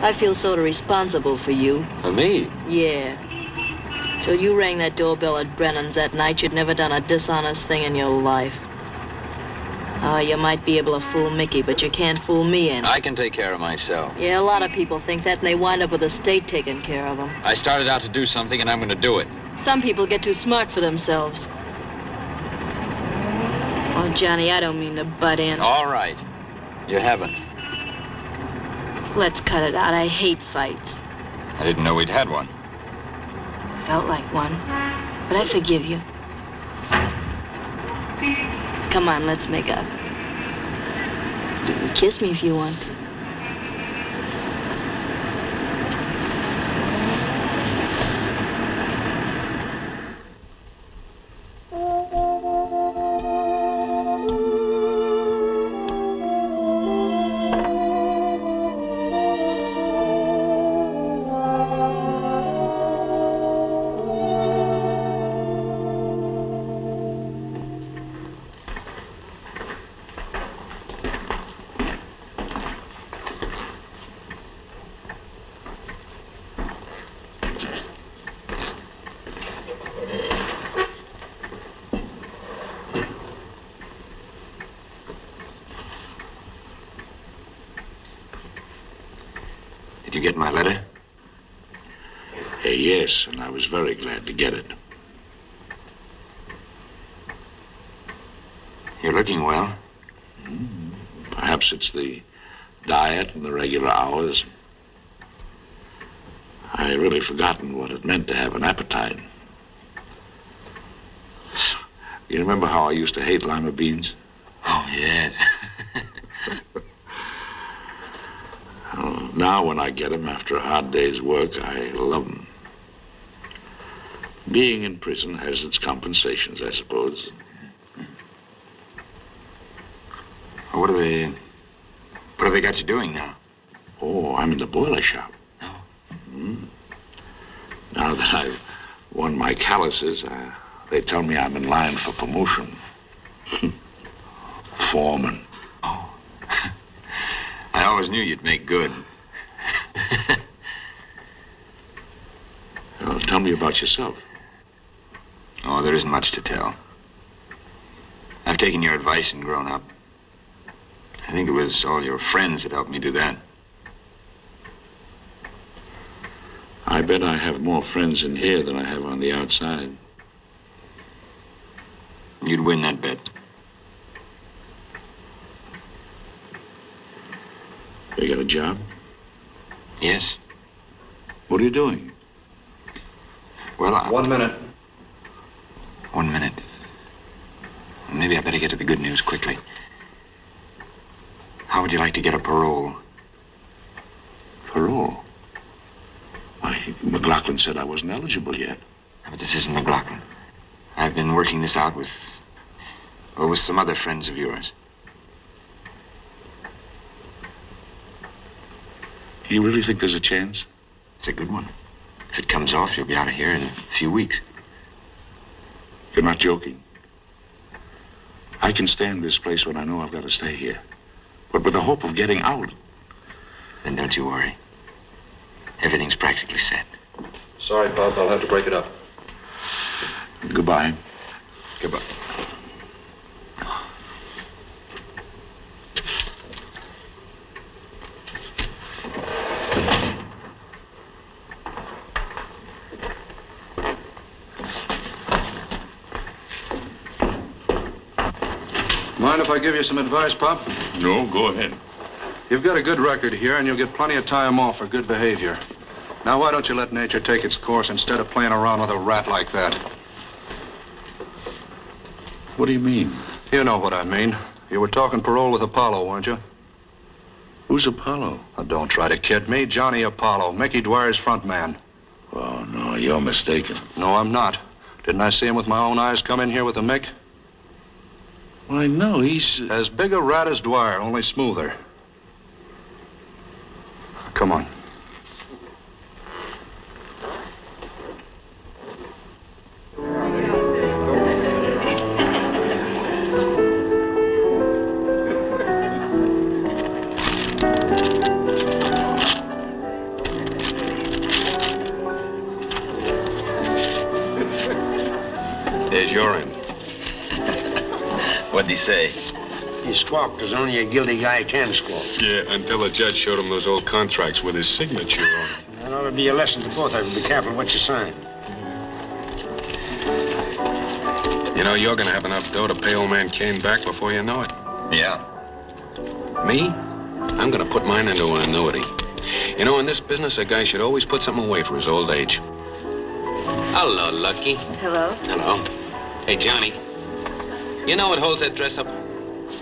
S16: I feel sort of responsible for you.
S12: For me?
S16: Yeah. Till you rang that doorbell at Brennan's that night, you'd never done a dishonest thing in your life. Oh, you might be able to fool Mickey, but you can't fool me any.
S12: I can take care of myself.
S16: Yeah, a lot of people think that, and they wind up with the state taking care of them.
S12: I started out to do something, and I'm going to do it.
S16: Some people get too smart for themselves. Oh, Johnny, I don't mean to butt in.
S7: All right. You haven't.
S16: Let's cut it out. I hate fights.
S7: I didn't know we'd had one.
S16: Felt like one. But I forgive you. Come on, let's make up. You can kiss me if you want to.
S19: Did you get my letter?
S2: Yes, and I was very glad to get it.
S19: You're looking well.
S2: Perhaps it's the diet and the regular hours. I really forgotten what it meant to have an appetite. You remember how I used to hate lima beans?
S19: Oh, yes.
S2: Now when I get them after a hard day's work, I love them. Being in prison has its compensations, I suppose.
S19: What have they got you doing now?
S2: Oh, I'm in the boiler shop.
S19: Oh.
S2: Now that I've won my calluses, they tell me I'm in line for promotion. Foreman.
S19: Oh. I always knew you'd make good.
S2: Well, tell me about yourself.
S19: Oh, there isn't much to tell. I've taken your advice and grown up. I think it was all your friends that helped me do that.
S2: I bet I have more friends in here than I have on the outside.
S19: You'd win that bet.
S2: You got a job?
S19: Yes.
S2: What are you doing?
S19: Well,
S7: 1 minute.
S19: 1 minute. Maybe I better get to the good news quickly. How would you like to get a parole?
S2: Parole? Why, McLaughlin said I wasn't eligible yet.
S19: But this isn't McLaughlin. I've been working this out with some other friends of yours.
S2: You really think there's a chance?
S19: It's a good one. If it comes off, you'll be out of here in a few weeks.
S2: You're not joking. I can stay in this place when I know I've got to stay here. But with the hope of getting out.
S19: Then don't you worry. Everything's practically set.
S7: Sorry, Bob. I'll have to break it up.
S2: Goodbye.
S19: Goodbye.
S15: Mind if I give you some advice, Pop?
S2: No, go ahead.
S15: You've got a good record here, and you'll get plenty of time off for good behavior. Now, why don't you let nature take its course instead of playing around with a rat like that?
S2: What do you mean?
S15: You know what I mean. You were talking parole with Apollo, weren't you?
S2: Who's Apollo?
S15: Now, don't try to kid me. Johnny Apollo, Mickey Dwyer's front man.
S2: Oh, no, you're mistaken.
S15: No, I'm not. Didn't I see him with my own eyes come in here with a Mick?
S2: Why, no, he's...
S15: As big a rat as Dwyer, only smoother. Come on.
S7: There's your end. What'd he say?
S17: He squawked as only a guilty guy can squawk.
S10: Yeah, until the judge showed him those old contracts with his signature on them.
S17: That ought to be a lesson to both of you. Be careful what you sign.
S5: You know, you're gonna have enough dough to pay old man Kane back before you know it.
S19: Yeah.
S5: Me? I'm gonna put mine into an annuity. You know, in this business, a guy should always put something away for his old age. Hello, Lucky.
S13: Hello?
S5: Hello. Hey, Johnny. You know what holds that dress up?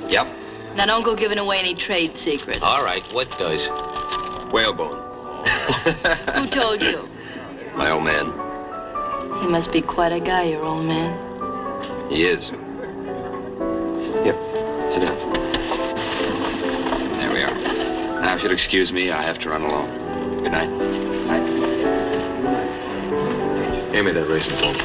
S19: Yep.
S16: Now don't go giving away any trade secrets.
S5: All right, what does?
S19: Whalebone.
S16: Who told you?
S19: My old man.
S16: He must be quite a guy, your old man.
S19: He is. Here, sit down. There we are. Now, if you'll excuse me, I have to run along. Good night.
S5: Hand me that racing phone.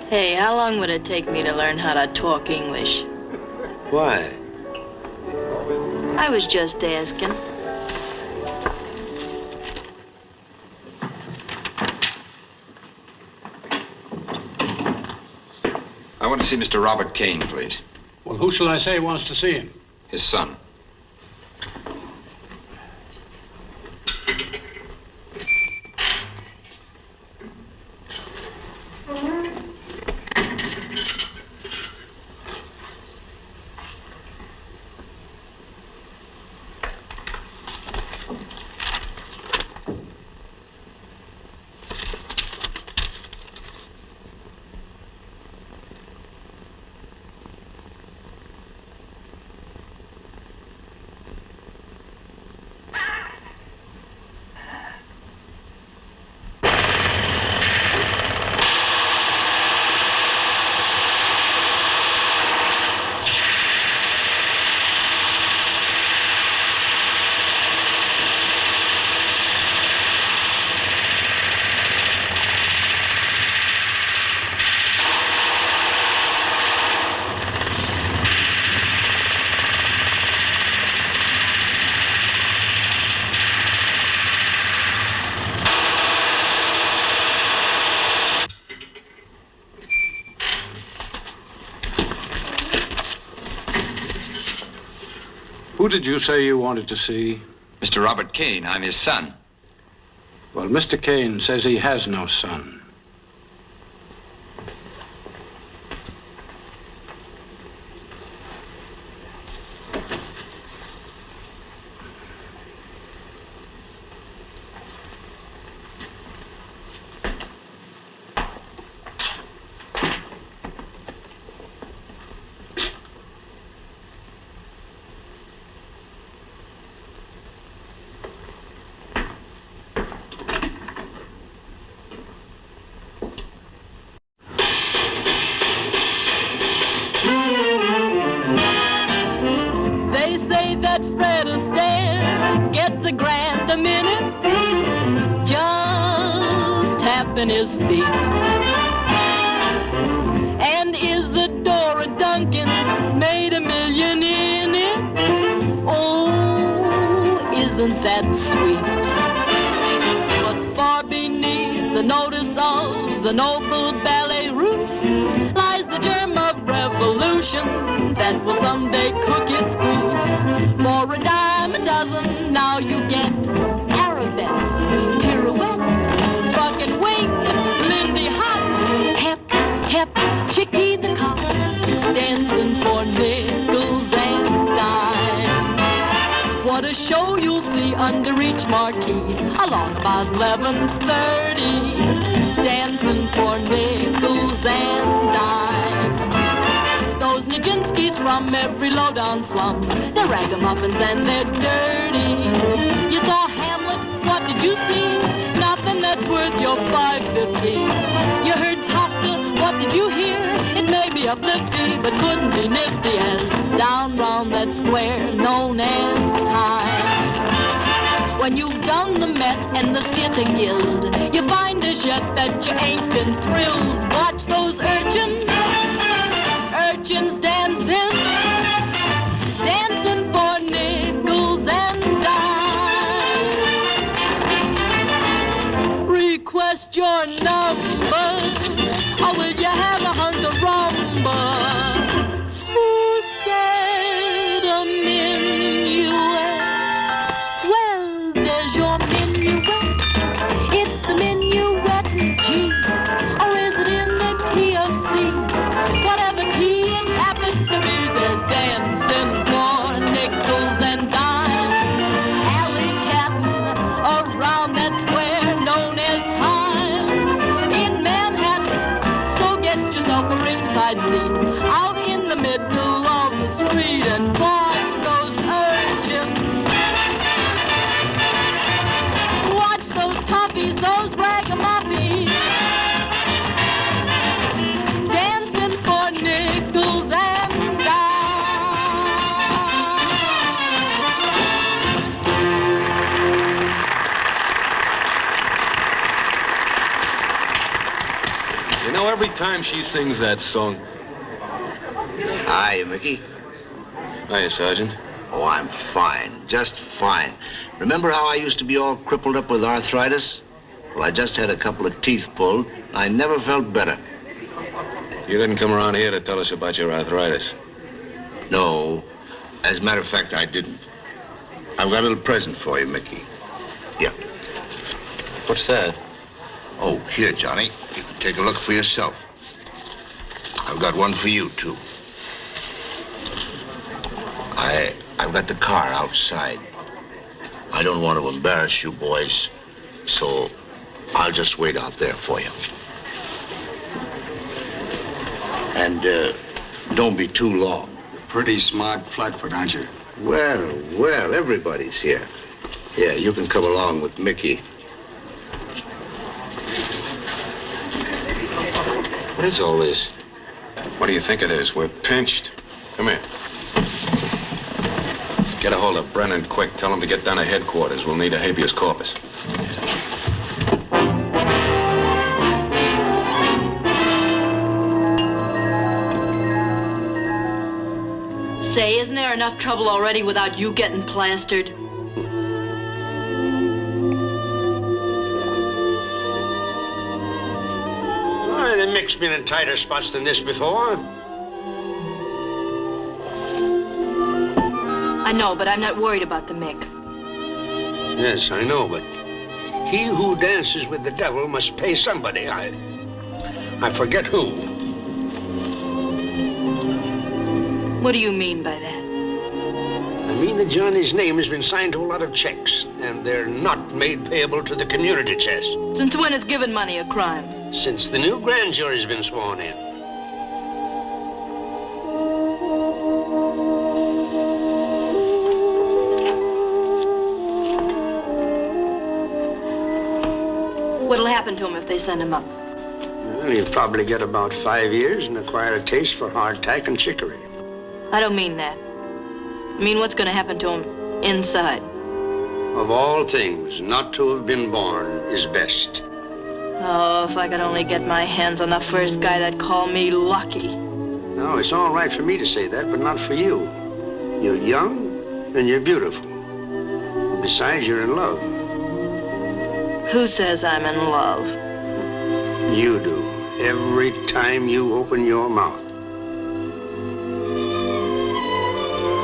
S16: Hey, how long would it take me to learn how to talk English?
S5: Why?
S16: I was just asking.
S19: I want to see Mr. Robert Kane, please.
S9: Well, who shall I say wants to see him?
S19: His son.
S9: Who did you say you wanted to see?
S19: Mr. Robert Kane. I'm his son.
S9: Well, Mr. Kane says he has no son.
S18: They say that Fred Astaire gets a grand a minute, just tapping his feet. And Isadora Duncan made $1 million in it. Oh, isn't that sweet? But far beneath the notice of the noble ballet russe lies the germ of revolution that will someday cook its goose. For a dime a dozen, now you get arabesque, pirouette, buck and wing, Lindy Hop, hep, hep, Chickie the cop, dancing for nickels and dimes. What a show you'll see under each marquee, along about 11:30, dancing for nickels and dimes. Those Nijinskis from every low-down slum, they're ragamuffins and they're dirty. You saw Hamlet, what did you see? Nothing that's worth your $5.50. You heard Tosca, what did you hear? It may be uplifty, but couldn't be nifty as down round that square known as Times. When you've done the Met and the Theatre Guild, you find as yet that you ain't been thrilled. Watch those urchins dancing, dancing for nickels and dimes. Request your numbers, or will you have a hunk of rumba? Who said a minuet? Well, there's your minuet. It's the minuet in G. side seat, out in the middle of the street, and watch those urchins. Watch those toughies, those ragamuffins, dancing for nickels and dimes.
S5: You know, every time she sings that song...
S20: Hi, Mickey.
S5: Hiya, Sergeant.
S20: Oh, I'm fine. Just fine. Remember how I used to be all crippled up with arthritis? Well, I just had a couple of teeth pulled. I never felt better.
S5: You didn't come around here to tell us about your arthritis.
S20: No. As a matter of fact, I didn't. I've got a little present for you, Mickey. Yeah.
S5: What's that?
S20: Oh, here, Johnny. You can take a look for yourself. I've got one for you, too. I've got the car outside. I don't want to embarrass you boys, so I'll just wait out there for you. And don't be too long.
S17: Pretty smart flatfoot, aren't you?
S20: Well, everybody's here. Yeah, you can come along with Mickey.
S5: What is all this? What do you think it is? We're pinched. Come here. Get a hold of Brennan quick. Tell him to get down to headquarters. We'll need a habeas corpus.
S16: Say, isn't there enough trouble already without you getting plastered?
S12: Well, the Mick's been in tighter spots than this before.
S16: I know, but I'm not worried about the Mick.
S12: Yes, I know, but he who dances with the devil must pay somebody. I forget who.
S16: What do you mean by that?
S12: I mean that Johnny's name has been signed to a lot of checks, and they're not made payable to the community chest.
S16: Since when is giving money a crime?
S12: Since the new grand jury's been sworn in.
S16: What'll happen to him if they send him up?
S12: Well, he'll probably get about 5 years and acquire a taste for hardtack and chicory.
S16: I don't mean that. I mean, what's going to happen to him inside?
S12: Of all things, not to have been born is best.
S16: Oh, if I could only get my hands on the first guy that'd call me lucky.
S12: No, it's all right for me to say that, but not for you. You're young and you're beautiful. Besides, you're in love.
S16: Who says I'm in love?
S12: You do. Every time you open your mouth.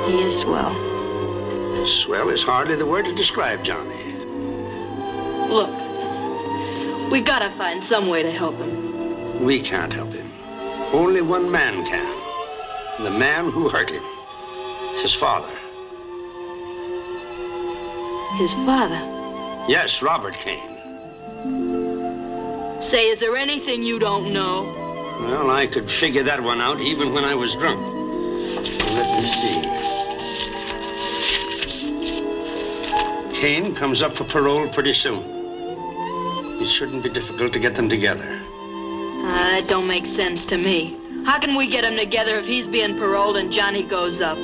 S16: He is swell.
S12: Swell is hardly the word to describe Johnny.
S16: Look, we gotta find some way to help him.
S12: We can't help him. Only one man can. The man who hurt him. His father.
S16: His father?
S12: Yes, Robert Kane.
S16: Say, is there anything you don't know?
S12: Well, I could figure that one out even when I was drunk. Let me see. Kane comes up for parole pretty soon. It shouldn't be difficult to get them together.
S16: That don't make sense to me. How can we get them together if he's being paroled and Johnny goes up?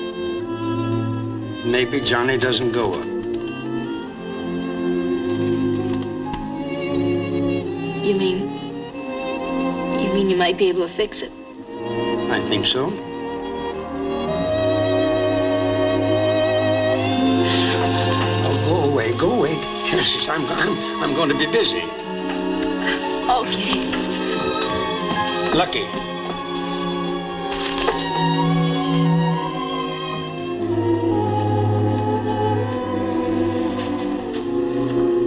S12: Maybe Johnny doesn't go up.
S16: You mean you might be able to fix it?
S12: I think so. Oh, go away. Yes, I'm going to be busy.
S16: Okay.
S12: Lucky.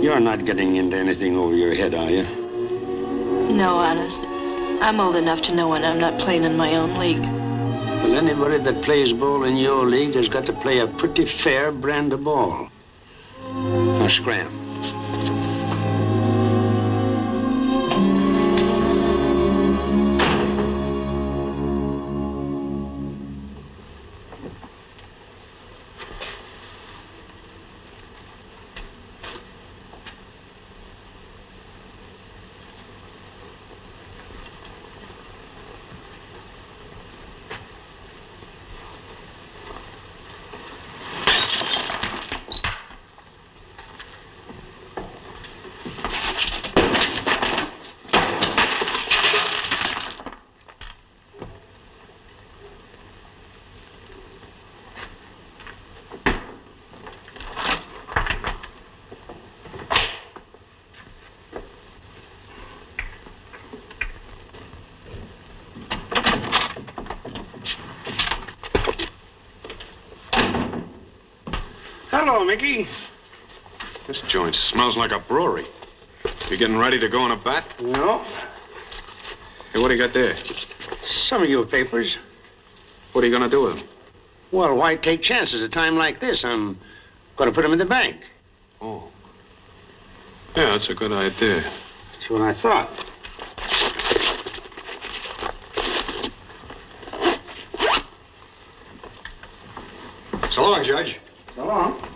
S12: You're not getting into anything over your head, are you?
S16: No, honest. I'm old enough to know when I'm not playing in my own league.
S12: Well, anybody that plays ball in your league has got to play a pretty fair brand of ball. Now, scram.
S17: Mickey.
S10: This joint smells like a brewery. You getting ready to go on a bat?
S17: No.
S10: Hey, what do you got there?
S17: Some of your papers.
S10: What are you gonna do with them?
S17: Well, why take chances at a time like this? I'm going to put them in the bank.
S10: Oh. Yeah, that's a good idea.
S17: That's what I thought.
S10: So long, Judge.
S17: So long.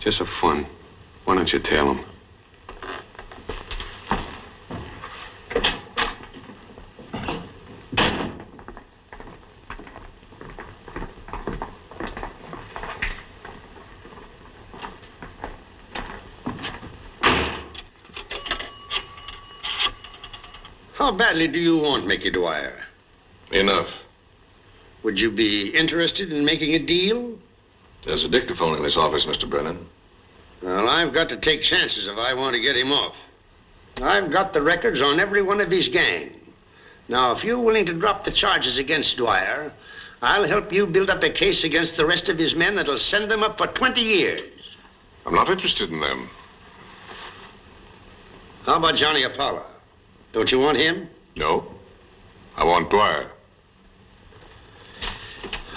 S10: Just for fun. Why don't you tell him?
S17: How badly do you want Mickey Dwyer?
S5: Enough.
S17: Would you be interested in making a deal?
S5: There's a dictaphone in this office, Mr. Brennan.
S17: Well, I've got to take chances if I want to get him off. I've got the records on every one of his gang. Now, if you're willing to drop the charges against Dwyer, I'll help you build up a case against the rest of his men that'll send them up for 20 years.
S5: I'm not interested in them.
S17: How about Johnny Apollo? Don't you want him?
S5: No. I want Dwyer.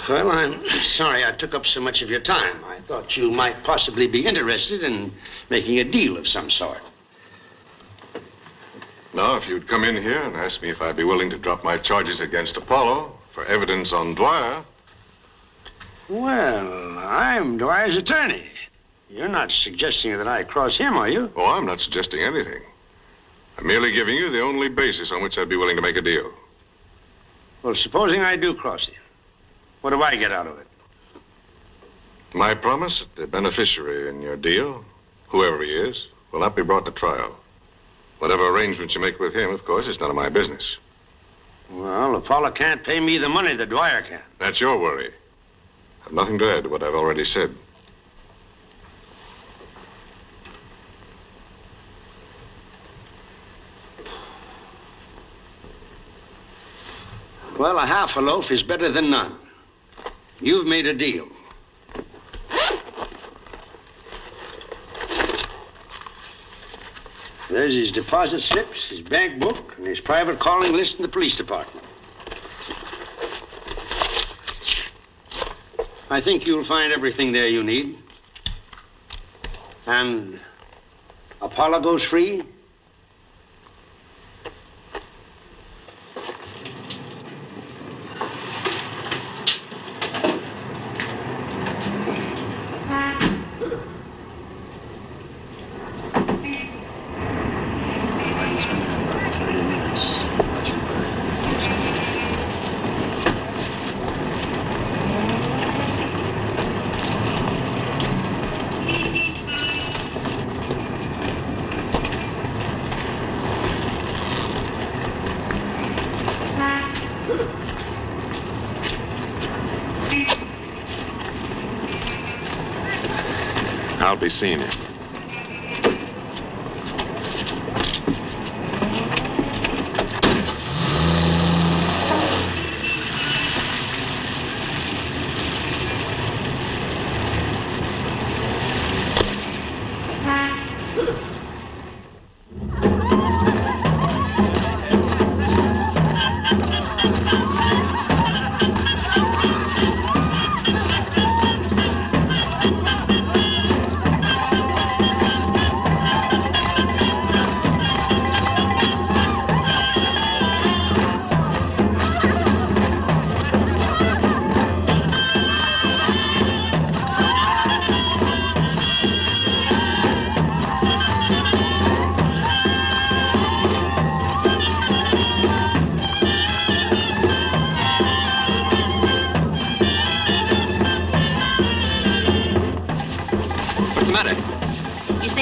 S17: Well, I'm sorry I took up so much of your time. I thought you might possibly be interested in making a deal of some sort.
S5: Now, if you'd come in here and ask me if I'd be willing to drop my charges against Apollo for evidence on Dwyer.
S17: Well, I'm Dwyer's attorney. You're not suggesting that I cross him, are you?
S5: Oh, I'm not suggesting anything. I'm merely giving you the only basis on which I'd be willing to make a deal.
S17: Well, supposing I do cross him, what do I get out of it?
S5: My promise that the beneficiary in your deal, whoever he is, will not be brought to trial. Whatever arrangements you make with him, of course, is none of my business.
S17: Well, Apollo can't pay me the money that Dwyer can.
S5: That's your worry. I've nothing to add to what I've already said.
S17: Well, a half a loaf is better than none. You've made a deal. There's his deposit slips, his bank book, and his private calling list in the police department. I think you'll find everything there you need. And Apollo goes free.
S10: I'll be seeing you.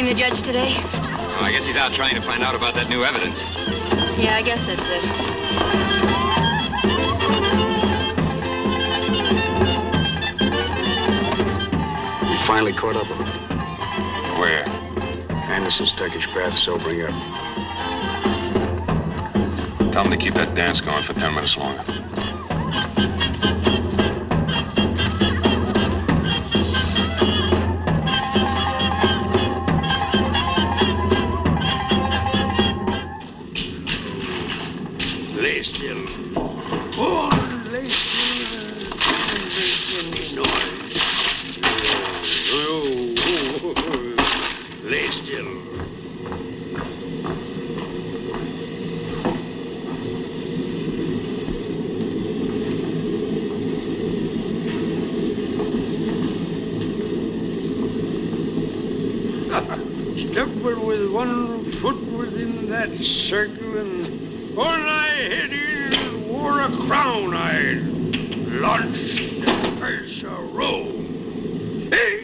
S16: The judge today?
S7: Oh, I guess he's out trying to find out about that new evidence.
S16: Yeah, I guess that's it.
S17: finally caught up with him.
S10: Where?
S17: Anderson's Turkish bath sobering up.
S10: Tell him to keep that dance going for 10 minutes longer.
S17: Lay still. Oh, lay still. Lay still. Stepping with one foot within that circle and on I head in wore a crown I launched the curse of Rome. Hey!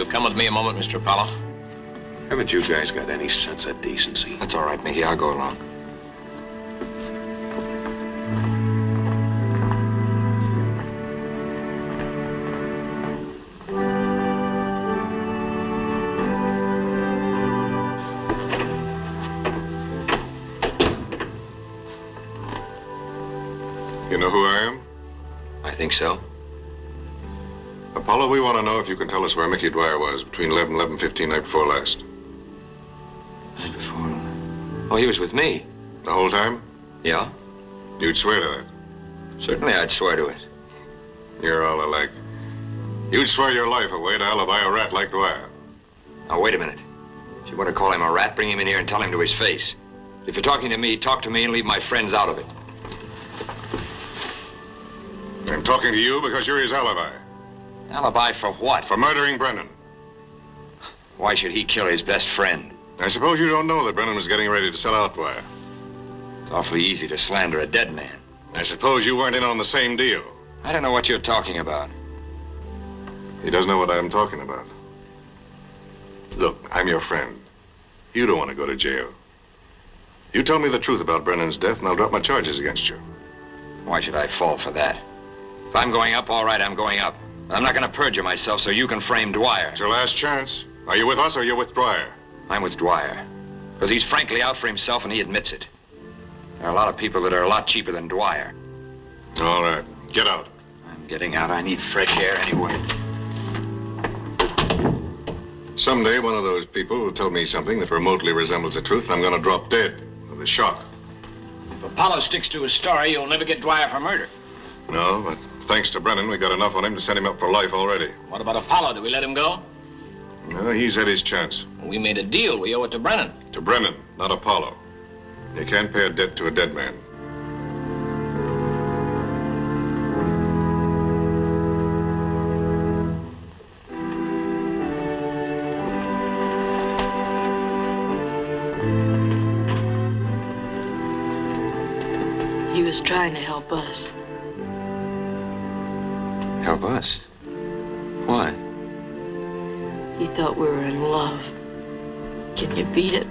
S12: Come with me a moment, Mr. Apollo.
S10: Haven't you guys got any sense of decency?
S19: That's all right, Mickey. I'll go along.
S10: You know who I am?
S19: I think so.
S10: Apollo, we want to know if you can tell us where Mickey Dwyer was between 11 and 11:15 night before last.
S19: Night before? Oh, he was with me.
S10: The whole time?
S19: Yeah?
S10: You'd swear to that?
S19: Certainly I'd swear to it.
S10: You're all alike. You'd swear your life away to alibi a rat like Dwyer.
S19: Now, wait a minute. If you want to call him a rat, bring him in here and tell him to his face. If you're talking to me, talk to me and leave my friends out of it.
S10: I'm talking to you because you're his alibi.
S19: Alibi for what?
S10: For murdering Brennan.
S19: Why should he kill his best friend?
S10: I suppose you don't know that Brennan was getting ready to sell out Dwyer.
S19: It's awfully easy to slander a dead man.
S10: I suppose you weren't in on the same deal.
S19: I don't know what you're talking about.
S10: He does know what I'm talking about. Look, I'm your friend. You don't want to go to jail. You tell me the truth about Brennan's death and I'll drop my charges against you.
S19: Why should I fall for that? If I'm going up, all right, I'm going up. I'm not going to perjure myself so you can frame Dwyer.
S10: It's your last chance. Are you with us or are you with Dwyer?
S19: I'm with Dwyer. Because he's frankly out for himself and he admits it. There are a lot of people that are a lot cheaper than Dwyer.
S10: All right. Get out.
S19: I'm getting out. I need fresh air anyway.
S10: Someday, one of those people will tell me something that remotely resembles the truth, and I'm going to drop dead with a shock.
S12: If Apollo sticks to his story, you'll never get Dwyer for murder.
S10: No, but thanks to Brennan, we got enough on him to send him up for life already.
S12: What about Apollo? Do we let him go?
S10: No, he's had his chance.
S12: We made a deal. We owe it to Brennan.
S10: To Brennan, not Apollo. You can't pay a debt to a dead man.
S16: He was trying to help us.
S19: Help us? Why?
S16: He thought we were in love. Can you beat it?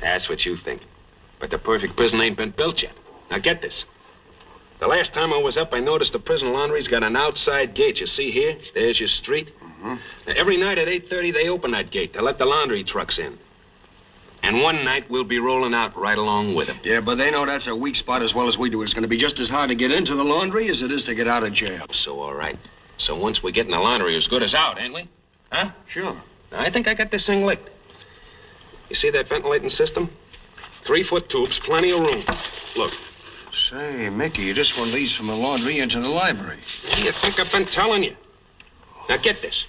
S5: That's what you think. But the perfect prison ain't been built yet. Now get this. The last time I was up, I noticed the prison laundry's got an outside gate. You see here? There's your street. Now, every night at 8:30, they open that gate to let the laundry trucks in. And one night, we'll be rolling out right along with him.
S17: Yeah, but they know that's a weak spot as well as we do. It's going to be just as hard to get into the laundry as it is to get out of jail.
S5: So, all right. So once we get in the laundry, as good as out, ain't we? Huh?
S17: Sure.
S5: I think I got this thing licked. You see that ventilating system? 3-foot tubes, plenty of room. Look.
S17: Say, Mickey, this one leads from the laundry into the library.
S5: You think I've been telling you? Now get this.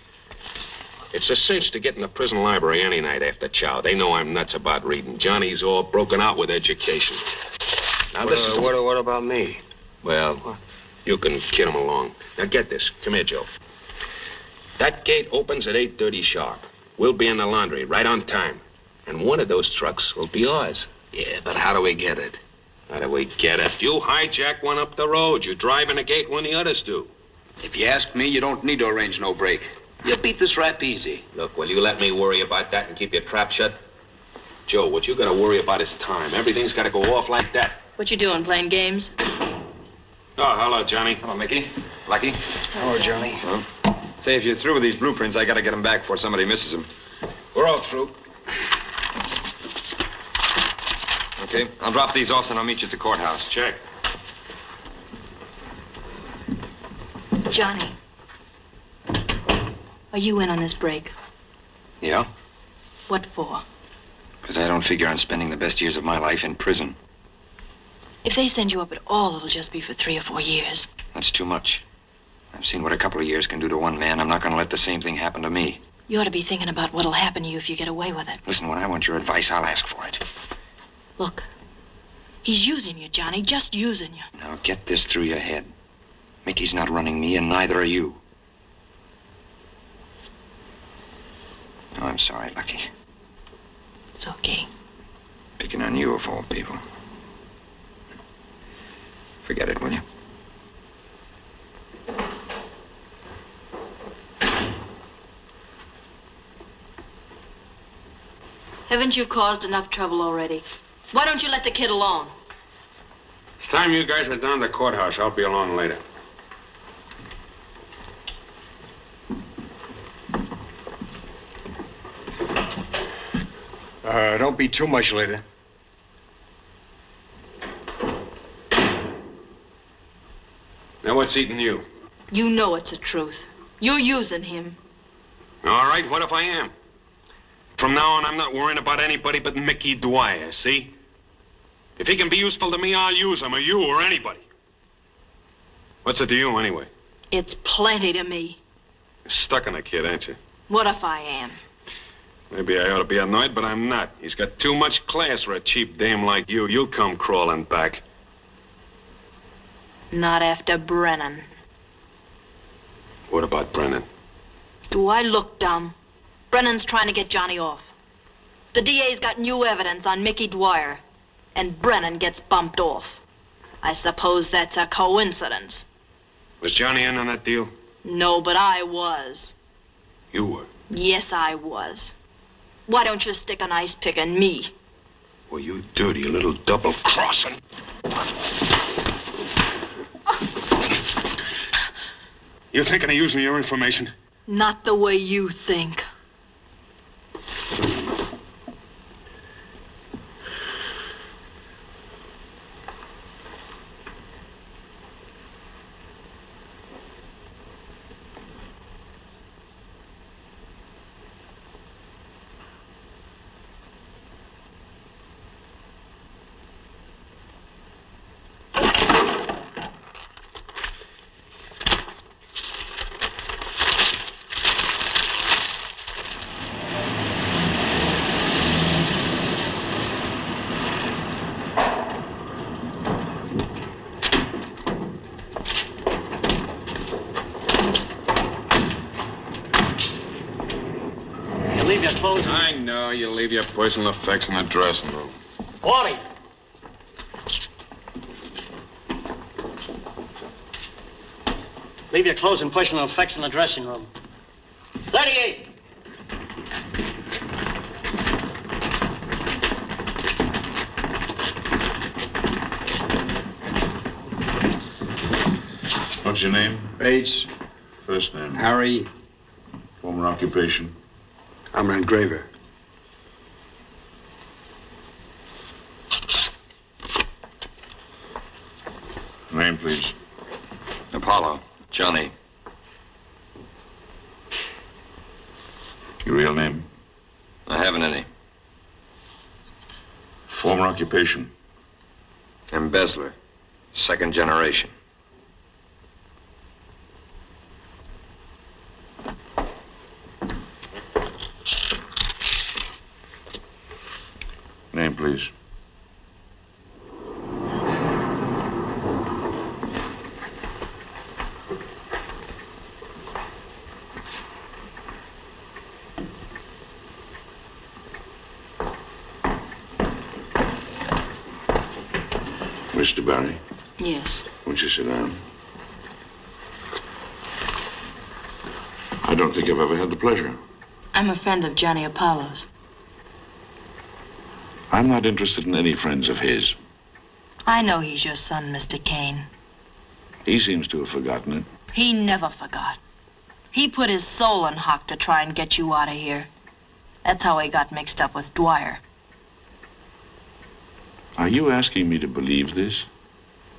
S5: It's a cinch to get in the prison library any night after chow. They know I'm nuts about reading. Johnny's all broken out with education. Now this is...
S17: What about me?
S5: Well, you can kid him along. Now get this. Come here, Joe. That gate opens at 8:30 sharp. We'll be in the laundry right on time. And one of those trucks will be ours.
S20: Yeah, but how do we get it?
S5: How do we get it? You hijack one up the road. You drive in the gate when the others do.
S20: If you ask me, you don't need to arrange no break. You beat this rap easy.
S5: Look, will you let me worry about that and keep your trap shut? Joe, what you gotta worry about is time. Everything's gotta go off like that.
S16: What you doing, playing games?
S5: Oh, hello, Johnny.
S7: Hello, Mickey. Lucky.
S17: Hello, Johnny.
S7: Well, say, if you're through with these blueprints, I gotta get them back before somebody misses them.
S5: We're all through.
S7: Okay, I'll drop these off and I'll meet you at the courthouse.
S5: Check.
S16: Johnny. Are you in on this break?
S7: Yeah?
S16: What for?
S7: Because I don't figure on spending the best years of my life in prison.
S16: If they send you up at all, it'll just be for 3 or 4 years.
S7: That's too much. I've seen what a couple of years can do to one man. I'm not going to let the same thing happen to me.
S16: You ought to be thinking about what'll happen to you if you get away with it.
S7: Listen, when I want your advice, I'll ask for it.
S16: Look, he's using you, Johnny, just using you.
S7: Now, get this through your head. Mickey's not running me, and neither are you. Oh, I'm sorry, Lucky.
S16: It's okay.
S7: Picking on you, of all people. Forget it, will you?
S16: Haven't you caused enough trouble already? Why don't you let the kid alone?
S5: It's time you guys were down to the courthouse. I'll be along later.
S17: Don't be too much later.
S5: Now, what's eating you?
S16: You know it's the truth. You're using him.
S5: All right, what if I am? From now on, I'm not worrying about anybody but Mickey Dwyer, see? If he can be useful to me, I'll use him, or you, or anybody. What's it to you, anyway?
S16: It's plenty to me.
S5: You're stuck on a kid, ain't you?
S16: What if I am?
S5: Maybe I ought to be annoyed, but I'm not. He's got too much class for a cheap dame like you. You'll come crawling back.
S16: Not after Brennan.
S5: What about Brennan?
S16: Do I look dumb? Brennan's trying to get Johnny off. The DA's got new evidence on Mickey Dwyer, and Brennan gets bumped off. I suppose that's a coincidence.
S5: Was Johnny in on that deal?
S16: No, but I was.
S5: You were?
S16: Yes, I was. Why don't you stick an ice pick in me?
S5: Well, you dirty little double-crossing. You thinking of using your information?
S16: Not the way you think.
S5: I know. You leave your personal effects in the dressing room.
S11: 40. Leave your clothes and personal effects in the dressing room. 38.
S10: What's your name?
S17: Bates.
S10: First name?
S17: Harry.
S10: Former occupation?
S17: I'm an engraver.
S2: name, please?
S7: Apollo. Johnny.
S2: Your real name?
S7: I haven't any.
S2: Former occupation?
S7: Embezzler. Second generation.
S2: Name, please. Mr. Barry,
S16: Yes.
S2: won't you sit down? I don't think I've ever had the pleasure.
S16: I'm a friend of Johnny Apollo's.
S2: I'm not interested in any friends of his.
S16: I know he's your son, Mr. Kane.
S2: He seems to have forgotten it.
S16: He never forgot. He put his soul in hock to try and get you out of here. That's how he got mixed up with Dwyer.
S2: Are you asking me to believe this?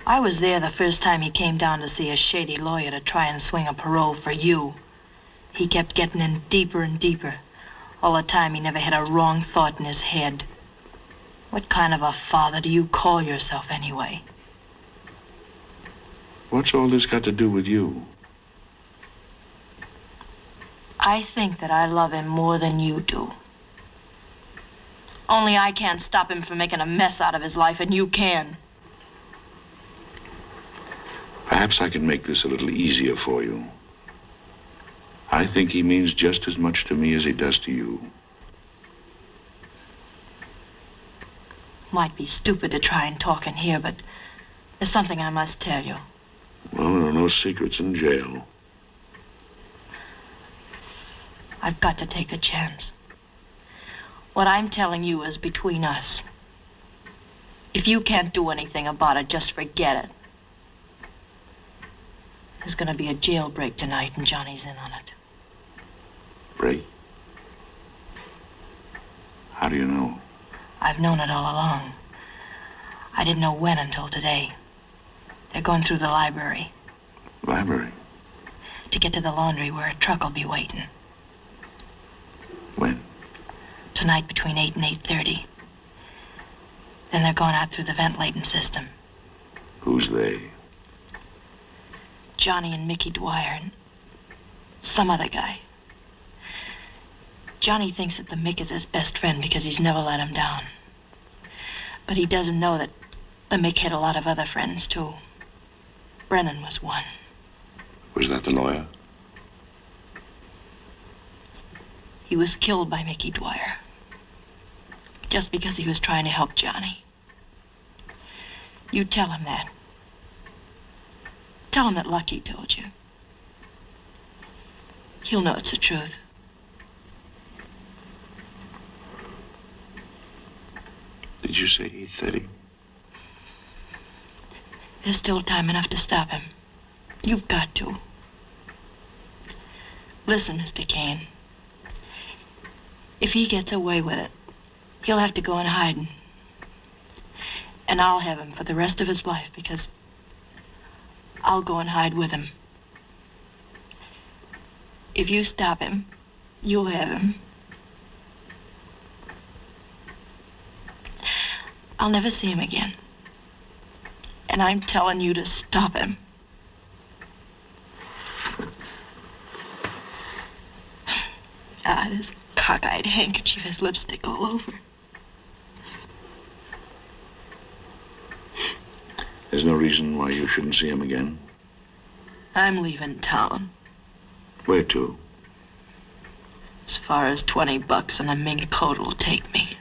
S16: I was there the first time he came down to see a shady lawyer to try and swing a parole for you. He kept getting in deeper and deeper. All the time he never had a wrong thought in his head. What kind of a father do you call yourself anyway?
S2: What's all this got to do with you?
S16: I think that I love him more than you do. Only I can't stop him from making a mess out of his life, and you can.
S2: Perhaps I can make this a little easier for you. I think he means just as much to me as he does to you.
S16: Might be stupid to try and talk in here, but there's something I must tell you.
S2: Well, there are no secrets in jail.
S16: I've got to take a chance. What I'm telling you is between us. If you can't do anything about it, just forget it. There's gonna be a jailbreak tonight, and Johnny's in on it.
S2: Break? How do you know?
S16: I've known it all along. I didn't know when until today. They're going through the library.
S2: Library?
S16: To get to the laundry where a truck will be waiting.
S2: When?
S16: Tonight between 8 and 8:30. Then they're going out through the ventilating system.
S2: Who's they?
S16: Johnny and Mickey Dwyer and some other guy. Johnny thinks that the Mick is his best friend because he's never let him down. But he doesn't know that the Mick had a lot of other friends, too. Brennan was one.
S2: Was that the lawyer?
S16: He was killed by Mickey Dwyer. Just because he was trying to help Johnny. You tell him that. Tell him that Lucky told you. He'll know it's the truth.
S2: Did you say 8:30?
S16: There's still time enough to stop him. You've got to. Listen, Mr. Kane. If he gets away with it, he'll have to go in hiding. And I'll have him for the rest of his life because I'll go and hide with him. If you stop him, you'll have him. I'll never see him again. And I'm telling you to stop him. God, his cockeyed handkerchief has lipstick all over.
S2: There's no reason why you shouldn't see him again.
S16: I'm leaving town.
S2: Where to?
S16: As far as $20 and a mink coat will take me.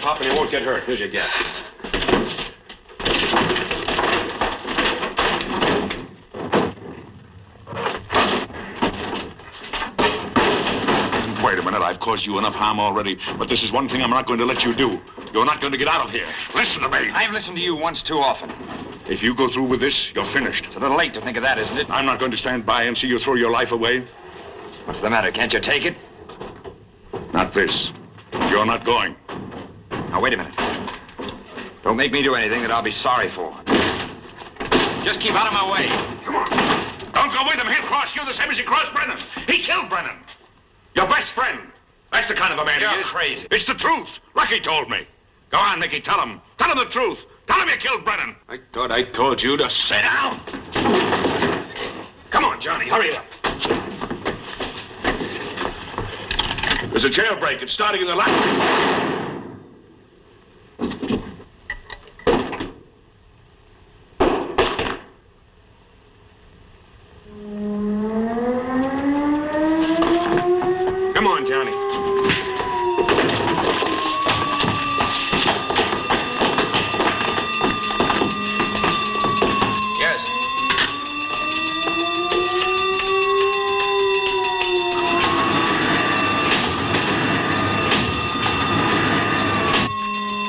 S7: Pop, and he won't get hurt. Here's your gas.
S2: Wait a minute, I've caused you enough harm already, but this is one thing I'm not going to let you do. You're not going to get out of here. Listen to me.
S6: I've listened to you once too often.
S2: If you go through with this, you're finished.
S6: It's a little late to think of that, isn't it?
S2: I'm not going to stand by and see you throw your life away.
S6: What's the matter? Can't you take it?
S2: Not this. You're not going.
S6: Now, wait a minute. Don't make me do anything that I'll be sorry for. Just keep out of my way.
S2: Come on. Don't go with him. He'll cross you the same as he crossed Brennan. He killed Brennan. Your best friend. That's the kind of a man he is.
S6: You're crazy.
S2: It's the truth. Lucky told me. Go on, Mickey. Tell him. Tell him the truth. Tell him you killed Brennan. I thought I told you to sit down. Come on, Johnny. Hurry up. There's a jailbreak. It's starting in the left. Come on, Johnny.
S6: Yes.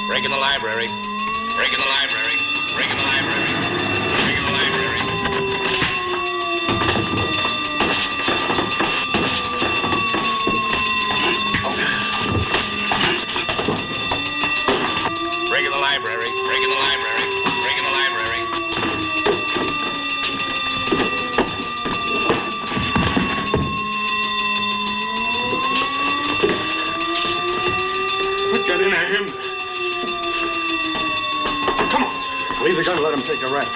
S6: Break in the library. Break in the library. Break in the library. Break in the library. Break in the library. Break in the library. Break in the library.
S2: What got into him? Come on.
S4: Leave the gun and let him take a rap.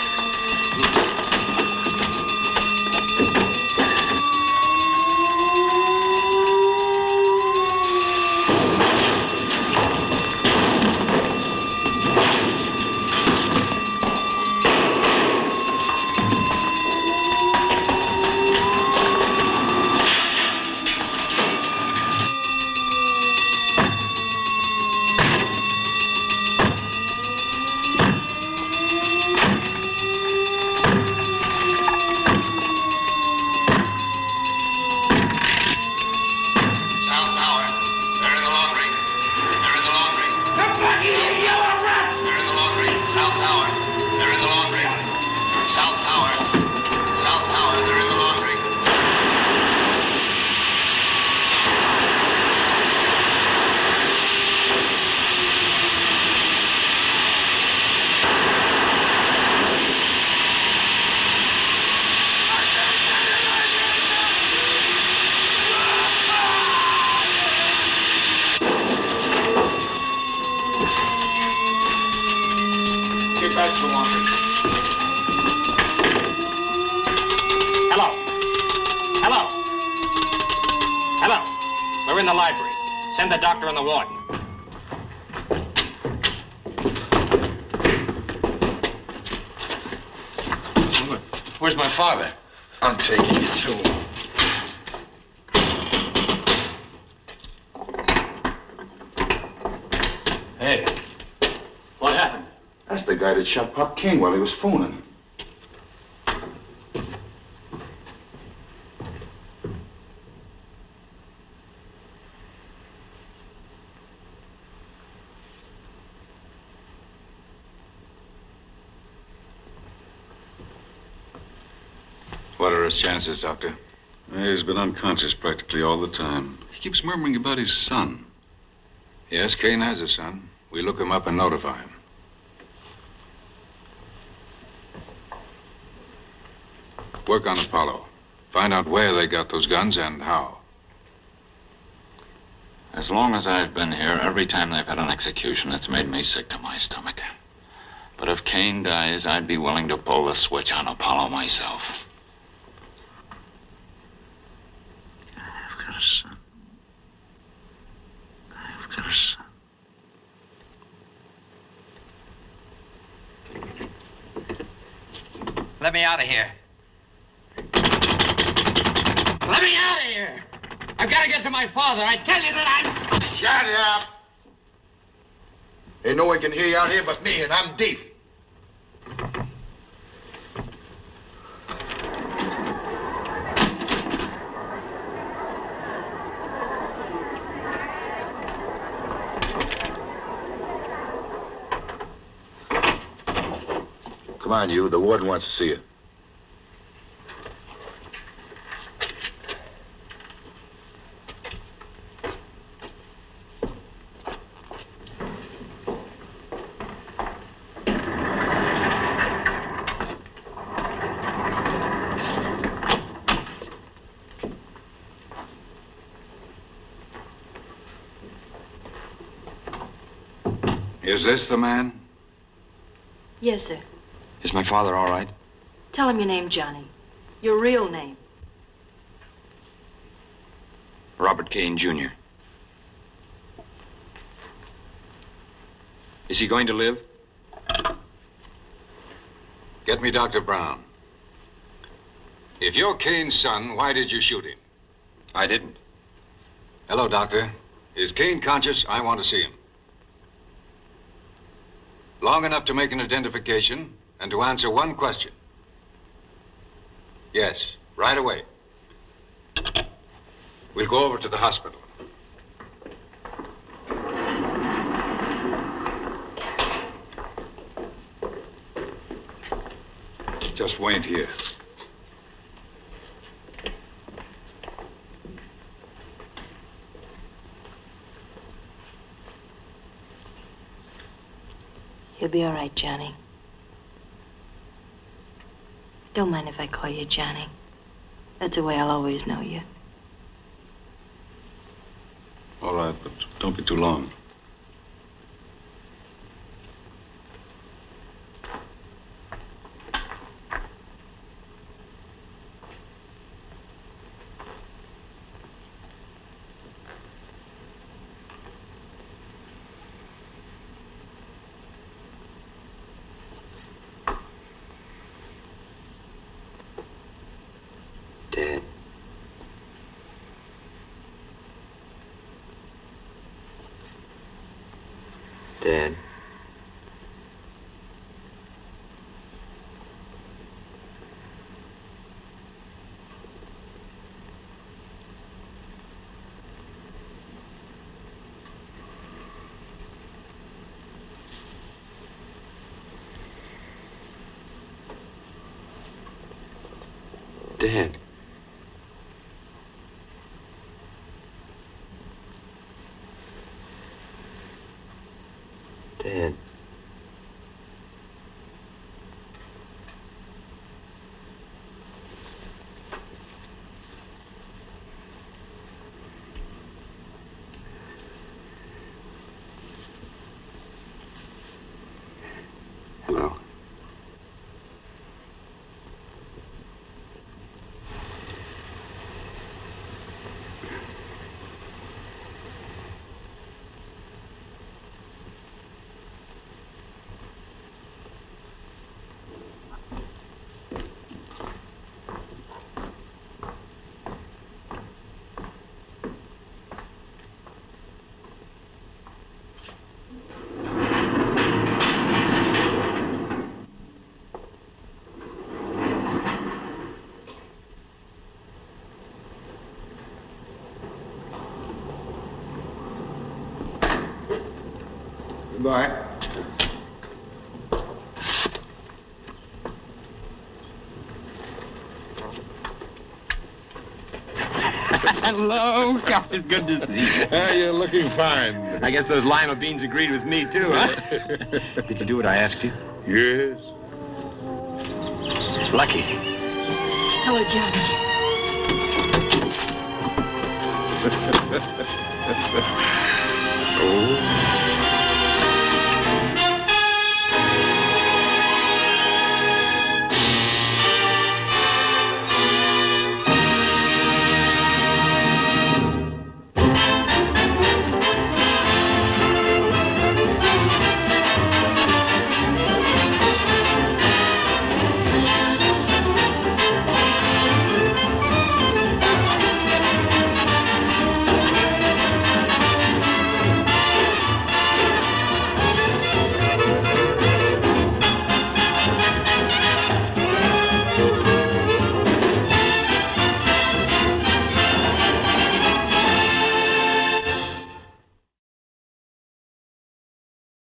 S3: Hello. Hello. Hello. We're in the library. Send the doctor and the warden.
S5: Where's my father?
S4: I'm taking you to him.
S3: Hey. What happened?
S10: That's the guy that shot Pop King while he was phoning.
S21: What are his chances, Doctor? He's been unconscious practically all the time. He keeps murmuring about his son. Yes, Kane has a son. We look him up and notify him. Work on Apollo. Find out where they got those guns and how.
S19: As long as I've been here, every time they've had an execution, it's made me sick to my stomach. But if Kane dies, I'd be willing to pull the switch on Apollo myself.
S17: I've got a son. I've got a son.
S6: Let me out of here. Let me out of here! I've got to get to my father. I tell you that I'm...
S4: Shut up! Ain't no one can hear you out here but me, and I'm deaf. Come on, you. The warden wants to see you.
S21: Is this the man?
S16: Yes, sir.
S7: Is my father all right?
S16: Tell him your name, Johnny. Your real name.
S7: Robert Kane, Jr. Is he going to live?
S21: Get me Dr. Brown. If you're Kane's son, why did you shoot him?
S7: I didn't.
S21: Hello, Doctor. Is Kane conscious? I want to see him. Long enough to make an identification and to answer one question. Yes, right away. We'll go over to the hospital. Just wait here.
S16: You'll be all right, Johnny. Don't mind if I call you Johnny. That's the way I'll always know you.
S21: All right, but don't be too long.
S19: Dad. Dad. Dad. Dad. Hello.
S4: Goodbye.
S3: Hello. God, it's good to see you.
S4: You're looking fine.
S3: I guess those lima beans agreed with me, too, huh? Did you do what I asked you?
S4: Yes.
S3: Lucky.
S14: Hello, Johnny.
S4: Oh.